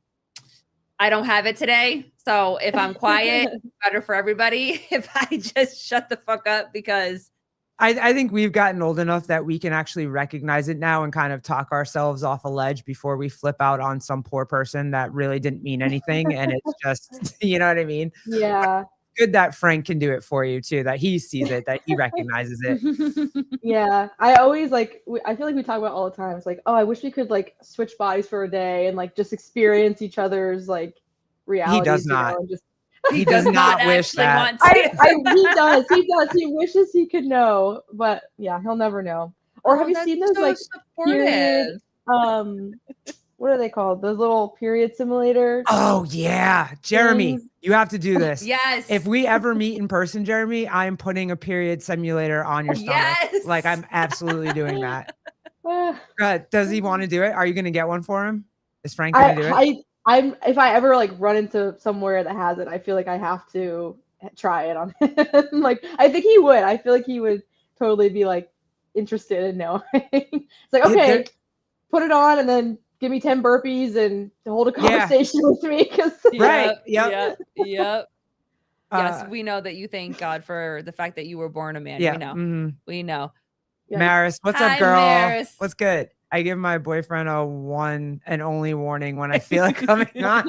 Speaker 2: I don't have it today. So if I'm quiet, it's better for everybody if I just shut the fuck up, because
Speaker 1: I think we've gotten old enough that we can actually recognize it now and kind of talk ourselves off a ledge before we flip out on some poor person that really didn't mean anything. And it's just, you know what I mean?
Speaker 5: Yeah.
Speaker 1: Good that Frank can do it for you too, that he sees it, that he recognizes it.
Speaker 5: Yeah. I always like, I feel like we talk about it all the time. It's like, oh, I wish we could like switch bodies for a day and like just experience each other's like realities.
Speaker 1: He does not.
Speaker 5: You know, and just,
Speaker 1: he does not wish that.
Speaker 5: He does. He wishes he could know, but yeah, he'll never know. Or have you seen those like period, what are they called? Those little period simulators?
Speaker 1: Oh yeah, Jeremy, you have to do this.
Speaker 2: Yes.
Speaker 1: If we ever meet in person, Jeremy, I'm putting a period simulator on your stomach.
Speaker 2: Yes.
Speaker 1: Like I'm absolutely doing that. Does he want to do it? Are you going to get one for him? Is Frank going to do it?
Speaker 5: If I ever like run into somewhere that has it, I feel like I have to try it on him. Like I think he would. I feel like he would totally be like interested in knowing. It's like, okay, put it on and then give me 10 burpees and hold a conversation with me.
Speaker 1: Right.
Speaker 2: Yep. Yes, we know that you thank God for the fact that you were born a man.
Speaker 1: Yeah.
Speaker 2: We know.
Speaker 1: Mm-hmm.
Speaker 2: We know.
Speaker 1: Maris, what's up, girl?
Speaker 2: Maris.
Speaker 1: What's good? I give my boyfriend a one and only warning when I feel like coming on.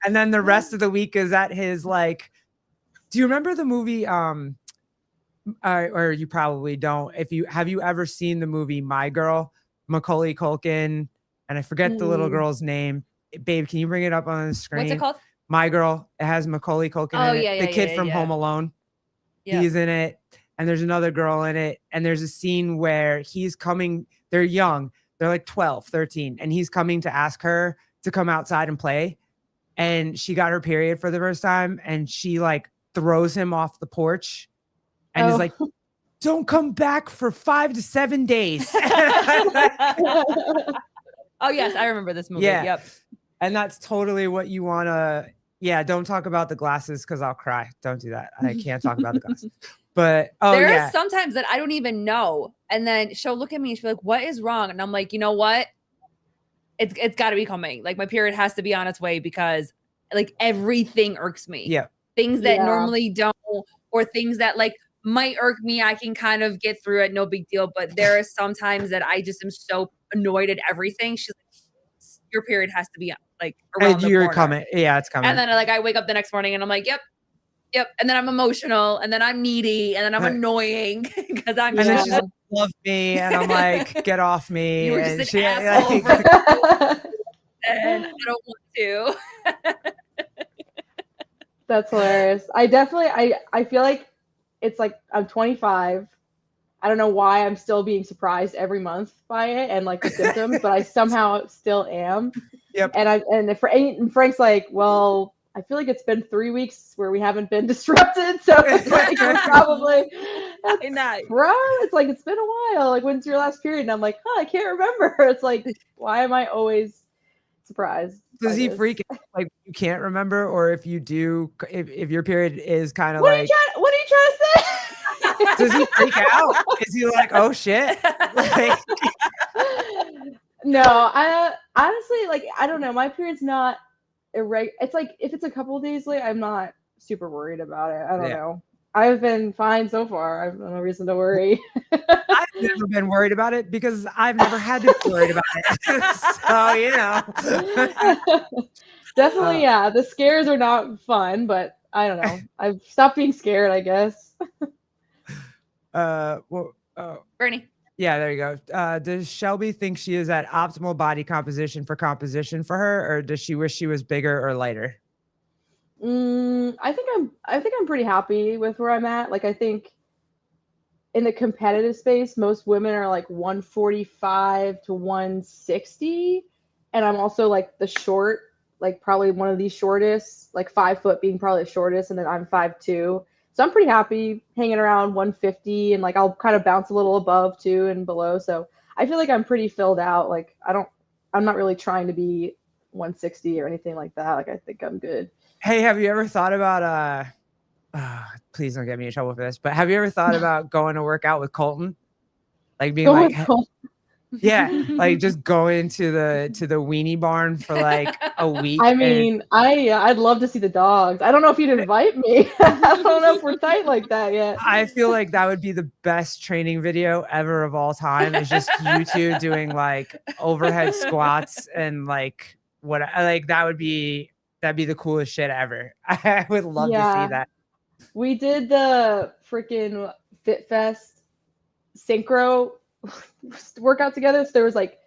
Speaker 1: And then the rest of the week is at his like, do you remember the movie? Or you probably don't. Have you ever seen the movie My Girl? Macaulay Culkin, and I forget the little girl's name. Babe, can you bring it up on the screen?
Speaker 2: What's it called?
Speaker 1: My Girl. It has Macaulay Culkin in it. The kid from Home Alone. Yep. He's in it. And there's another girl in it. And there's a scene where he's coming. They're young. They're like 12, 13. And he's coming to ask her to come outside and play. And she got her period for the first time. And she like throws him off the porch and is like, don't come back for 5 to 7 days.
Speaker 2: Oh, yes. I remember this movie.
Speaker 1: Yeah.
Speaker 2: Yep.
Speaker 1: And that's totally what you want to. Yeah. Don't talk about the glasses because I'll cry. Don't do that. I can't talk about the glasses. But there
Speaker 2: are sometimes that I don't even know. And then she'll look at me and she'll be like, what is wrong? And I'm like, you know what? It's got to be coming. Like my period has to be on its way because like everything irks me.
Speaker 1: Yeah.
Speaker 2: Things that normally don't, or things that like might irk me, I can kind of get through it. No big deal. But there are some times that I just am so annoyed at everything. She's like, your period has to be like around the corner.
Speaker 1: Coming. Yeah, it's coming.
Speaker 2: And then like I wake up the next morning and I'm like, yep. And then I'm emotional, and then I'm needy, and then I'm annoying because I'm.
Speaker 1: And then she's like, love me, and I'm like, get off me.
Speaker 2: You were
Speaker 1: and
Speaker 2: just an asshole. And I don't want to.
Speaker 5: That's hilarious. I feel like it's like I'm 25. I don't know why I'm still being surprised every month by it and like the symptoms, but I somehow still am.
Speaker 1: Yep.
Speaker 5: And Frank's like, well, I feel like it's been 3 weeks where we haven't been disrupted. So it's like probably it's like it's been a while. Like when's your last period? And I'm like, I can't remember. It's like, why am I always surprised?
Speaker 1: Does he freak out? Like you can't remember, or if you do, if your period is kind of
Speaker 5: what
Speaker 1: like
Speaker 5: are you trying to say?
Speaker 1: Does he freak out? Is he like, oh shit? Like,
Speaker 5: no, I honestly like I don't know. My period's not irregular. It's like if it's a couple of days late, I'm not super worried about it. I don't know. I've been fine so far. I have no reason to worry.
Speaker 1: I've never been worried about it because I've never had to be worried about it. So, you know.
Speaker 5: Definitely, yeah. The scares are not fun, but I don't know. I've stopped being scared, I guess.
Speaker 2: Bernie.
Speaker 1: Yeah, there you go. Does Shelby think she is at optimal body composition for her, or does she wish she was bigger or lighter?
Speaker 5: I think I'm pretty happy with where I'm at. Like I think in the competitive space, most women are like 145 to 160, and I'm also like the short, like probably one of these shortest, like 5 foot being probably the shortest, and then I'm 5'2". So I'm pretty happy hanging around 150, and like I'll kind of bounce a little above too and below. So I feel like I'm pretty filled out. Like I'm not really trying to be 160 or anything like that. Like I think I'm good.
Speaker 1: Hey, have you ever thought about please don't get me in trouble for this, but have you ever thought about going to work out with Colton? Like being Yeah, like just going to the weenie barn for like a week.
Speaker 5: I mean, I'd love to see the dogs. I don't know if you'd invite me. I don't know if we're tight like that yet.
Speaker 1: I feel like that would be the best training video ever of all time. Is just you two doing like overhead squats and like what like that'd be the coolest shit ever. I would love to see that.
Speaker 5: We did the freaking Fit Fest synchro workout together. So there was like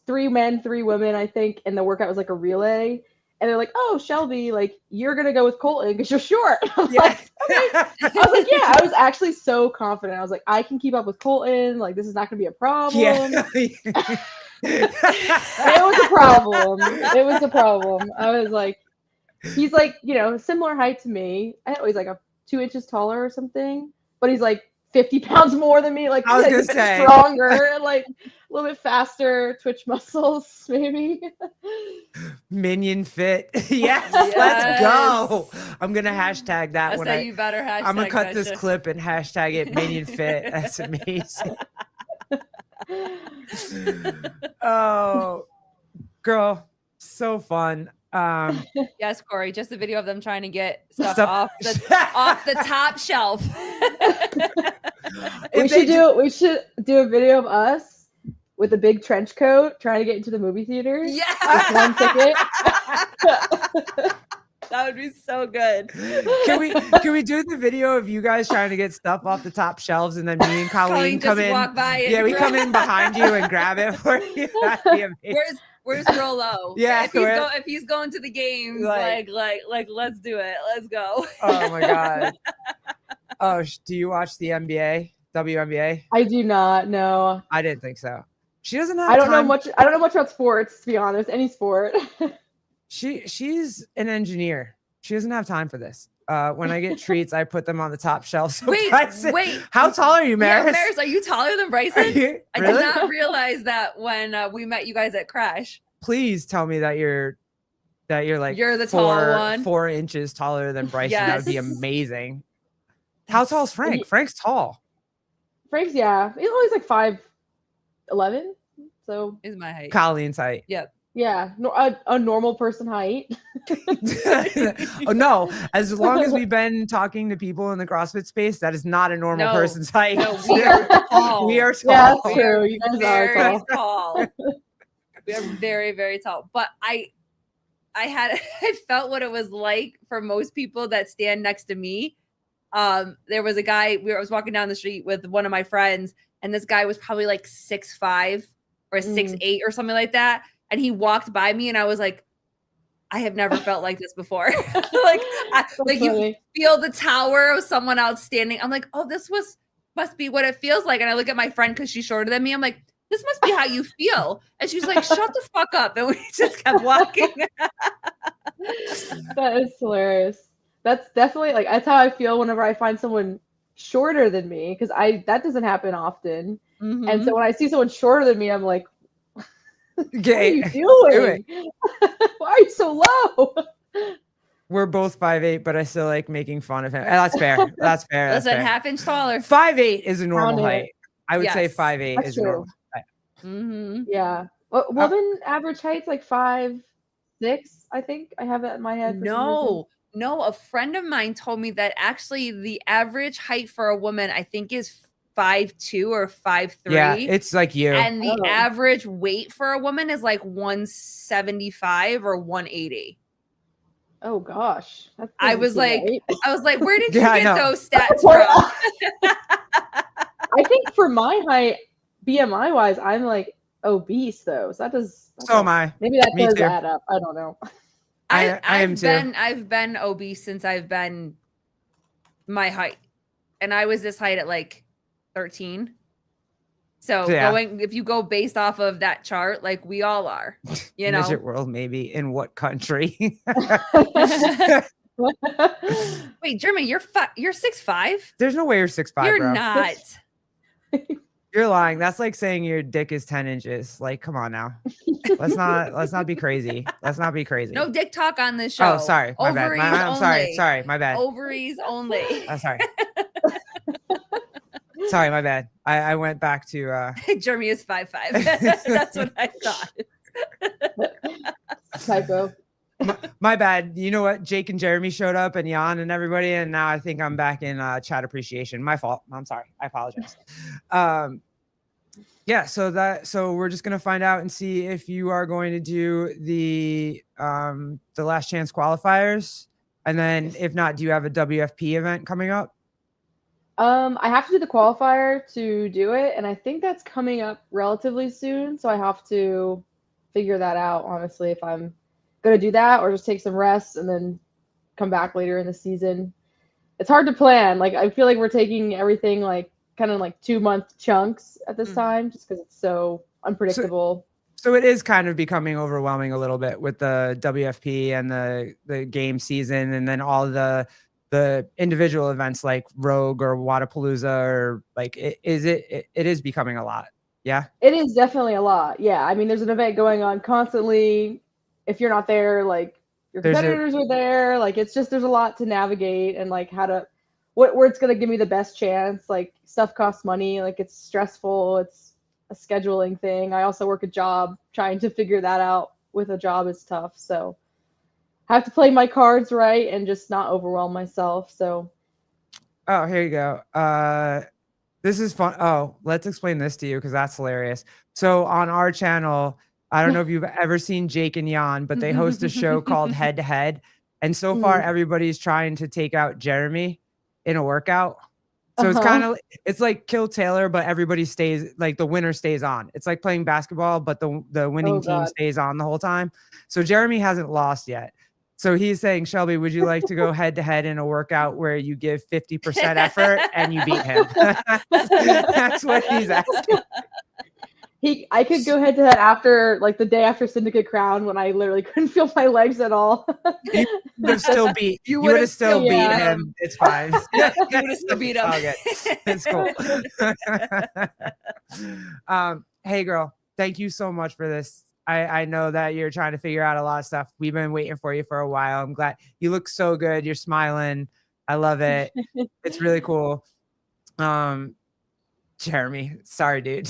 Speaker 5: 3 men, 3 women, I think, and the workout was like a relay. And they're like, "Oh, Shelby, like you're gonna go with Colton because you're short." I'm like, okay. I was like, yeah. I was actually so confident. I was like, I can keep up with Colton. Like this is not gonna be a problem.
Speaker 1: Yeah.
Speaker 5: It was a problem. It was a problem. I was like, he's like, similar height to me. I know he's like 2 inches taller or something, but he's like 50 pounds more than me. Like
Speaker 1: I was
Speaker 5: like,
Speaker 1: gonna say
Speaker 5: stronger, like a little bit faster, twitch muscles, maybe.
Speaker 1: Minion fit. Yes, let's go. I'm gonna hashtag that
Speaker 2: I
Speaker 1: when
Speaker 2: say you better hashtag.
Speaker 1: I'm gonna cut
Speaker 2: that
Speaker 1: this
Speaker 2: shit.
Speaker 1: clip and hashtag it Minion fit. That's amazing. Oh, girl, so fun.
Speaker 2: Yes, Corey, just a video of them trying to get stuff off the top shelf.
Speaker 5: We should do a video of us with a big trench coat trying to get into the movie theater.
Speaker 2: Yeah.
Speaker 5: With 1 ticket.
Speaker 2: That would be so good.
Speaker 1: Can we do the video of you guys trying to get stuff off the top shelves and then me and Colleen come in?
Speaker 2: Walk by
Speaker 1: Yeah, we come in behind you and grab it for you. That'd be amazing.
Speaker 2: Where's Rolo?
Speaker 1: Yeah,
Speaker 2: if he's going to the games, like let's do it. Let's go.
Speaker 1: Oh my god. Oh, do you watch the NBA, WNBA?
Speaker 5: I do not know.
Speaker 1: I didn't think so. She doesn't have.
Speaker 5: I don't know much about sports, to be honest. Any sport.
Speaker 1: She's an engineer. She doesn't have time for this. When I get treats, I put them on the top shelf. So
Speaker 2: wait.
Speaker 1: How tall are you, Maris?
Speaker 2: Yeah, Maris, are you taller than Bryson?
Speaker 1: Really?
Speaker 2: I did not realize that when we met you guys at Crash.
Speaker 1: Please tell me that you're like
Speaker 2: you're the tall one.
Speaker 1: 4 inches taller than Bryson.
Speaker 2: Yes.
Speaker 1: That would be amazing. How tall is Frank? Frank's tall.
Speaker 5: Frank's he's always like 5'11", so
Speaker 2: is my height.
Speaker 1: Colleen's height.
Speaker 2: Yep.
Speaker 5: Yeah, a normal person height.
Speaker 1: Oh no! As long as we've been talking to people in the CrossFit space, that is not a normal person's height.
Speaker 2: No, we are tall.
Speaker 1: We are tall.
Speaker 5: Yeah, that's true. You guys are
Speaker 2: tall. We are very, very tall. But I felt what it was like for most people that stand next to me. There was a guy. I was walking down the street with one of my friends, and this guy was probably like 6'5" or 6'8" or something like that. And he walked by me and I was like, I have never felt like this before. You feel the tower of someone outstanding. I'm like, oh, this must be what it feels like. And I look at my friend because she's shorter than me. I'm like, this must be how you feel. And she's like, shut the fuck up. And we just kept walking.
Speaker 5: That is hilarious. That's definitely that's how I feel whenever I find someone shorter than me, because that doesn't happen often. Mm-hmm. And so when I see someone shorter than me, I'm like, what are you doing? Why are you so low?
Speaker 1: We're both 5'8", but I still like making fun of him. That's fair. That's fair.
Speaker 2: Listen, half-inch taller.
Speaker 1: 5'8" is a normal height. I would say 5'8" is a normal height.
Speaker 5: Mm-hmm. Yeah. Woman average height's like 5'6", I think. I have that in my head.
Speaker 2: No, a friend of mine told me that actually the average height for a woman, I think, is 5'2" or 5'3".
Speaker 1: Yeah, it's like you.
Speaker 2: And the average weight for a woman is like 175 or 180.
Speaker 5: Oh gosh.
Speaker 2: I was like, where did you
Speaker 1: Yeah,
Speaker 2: get those stats from?
Speaker 5: I think for my height, BMI wise, I'm like obese though. So that does.
Speaker 1: So am I.
Speaker 5: Maybe that does add up. I don't know.
Speaker 1: I am too.
Speaker 2: I've been obese since I've been my height, and I was this height at like 13. So if you go based off of that chart, like we all are, you know.
Speaker 1: Midget world, maybe. In what country?
Speaker 2: Wait, Germany, you're 6'5"?
Speaker 1: There's no way you're 6'5",
Speaker 2: You're
Speaker 1: bro.
Speaker 2: not.
Speaker 1: You're lying. That's like saying your dick is 10 inches. Like, come on now. Let's not be crazy. Let's not be crazy.
Speaker 2: No dick talk on this show.
Speaker 1: Oh, sorry. My
Speaker 2: Ovaries
Speaker 1: bad. I'm
Speaker 2: only.
Speaker 1: sorry. My bad.
Speaker 2: Ovaries only.
Speaker 1: I'm sorry. Sorry, my bad. I went back to
Speaker 2: Jeremy is 5'5". That's what I thought.
Speaker 5: Typo.
Speaker 1: my bad. You know what? Jake and Jeremy showed up and Jan and everybody, and now I think I'm back in chat appreciation. My fault. I'm sorry. I apologize. Yeah, so we're just gonna find out and see if you are going to do the last chance qualifiers, and then if not, do you have a WFP event coming up?
Speaker 5: I have to do the qualifier to do it, and I think that's coming up relatively soon. So I have to figure that out, honestly, if I'm gonna do that or just take some rest and then come back later in the season. It's hard to plan. Like I feel like we're taking everything like kind of like 2-month chunks at this time, just because it's so unpredictable.
Speaker 1: So it is kind of becoming overwhelming a little bit with the WFP and the game season, and then all the individual events like Rogue or Wadapalooza, or like it is becoming a lot. Yeah,
Speaker 5: it is definitely a lot. Yeah, I mean, there's an event going on constantly. If you're not there, like your competitors are there. Like it's just there's a lot to navigate, and like how to where it's gonna give me the best chance. Like stuff costs money. Like it's stressful. It's a scheduling thing. I also work a job. Trying to figure that out with a job is tough. So I have to play my cards right and just not overwhelm myself. So
Speaker 1: oh, here you go. This is fun. Oh, let's explain this to you because that's hilarious. So on our channel, I don't know if you've ever seen Jake and Jan, but they host a show called Head to Head. And so far, everybody's trying to take out Jeremy in a workout. So it's kind of, it's like Kill Taylor, but everybody stays, like the winner stays on. It's like playing basketball, but the winning team stays on the whole time. So Jeremy hasn't lost yet. So he's saying, Shelby, would you like to go head to head in a workout where you give 50% effort and you beat him? That's what he's asking.
Speaker 5: I could go head to head after, like the day after Syndicate Crown, when I literally couldn't feel my legs at all.
Speaker 1: You would have still beat. You would have still beat him. It's fine.
Speaker 2: You would have still beat him.
Speaker 1: It's cool. Hey, girl, thank you so much for this. I know that you're trying to figure out a lot of stuff. We've been waiting for you for a while. I'm glad you look so good. You're smiling. I love it. It's really cool. Jeremy, sorry, dude.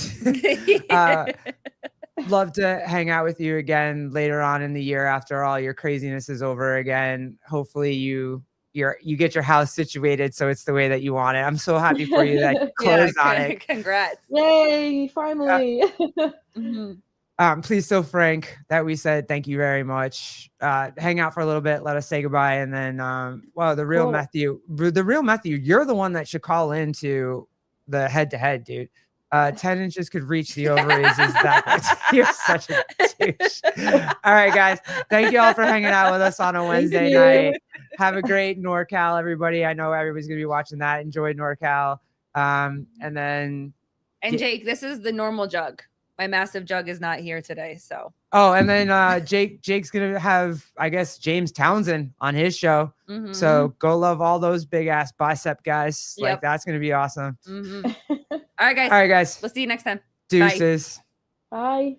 Speaker 1: Love to hang out with you again later on in the year after all your craziness is over again. Hopefully you get your house situated so it's the way that you want it. I'm so happy for you that you closed on it.
Speaker 2: Congrats.
Speaker 5: Yay, finally.
Speaker 1: Please tell Frank that we said thank you very much. Hang out for a little bit, let us say goodbye, and then the real Matthew, you're the one that should call into the head-to-head, dude. 10 inches could reach the ovaries. Is that you're such a douche. All right, guys. Thank you all for hanging out with us on a Wednesday night. Have a great NorCal, everybody. I know everybody's gonna be watching that. Enjoy NorCal. And
Speaker 2: Jake, this is the normal jug. My massive jug is not here today, so.
Speaker 1: Oh, and then Jake's gonna have, I guess, James Townsend on his show. So go love all those big ass bicep guys.
Speaker 2: Yep.
Speaker 1: Like that's gonna be awesome.
Speaker 2: All right, guys.
Speaker 1: All right, guys.
Speaker 2: We'll see you next time.
Speaker 1: Deuces.
Speaker 5: Bye.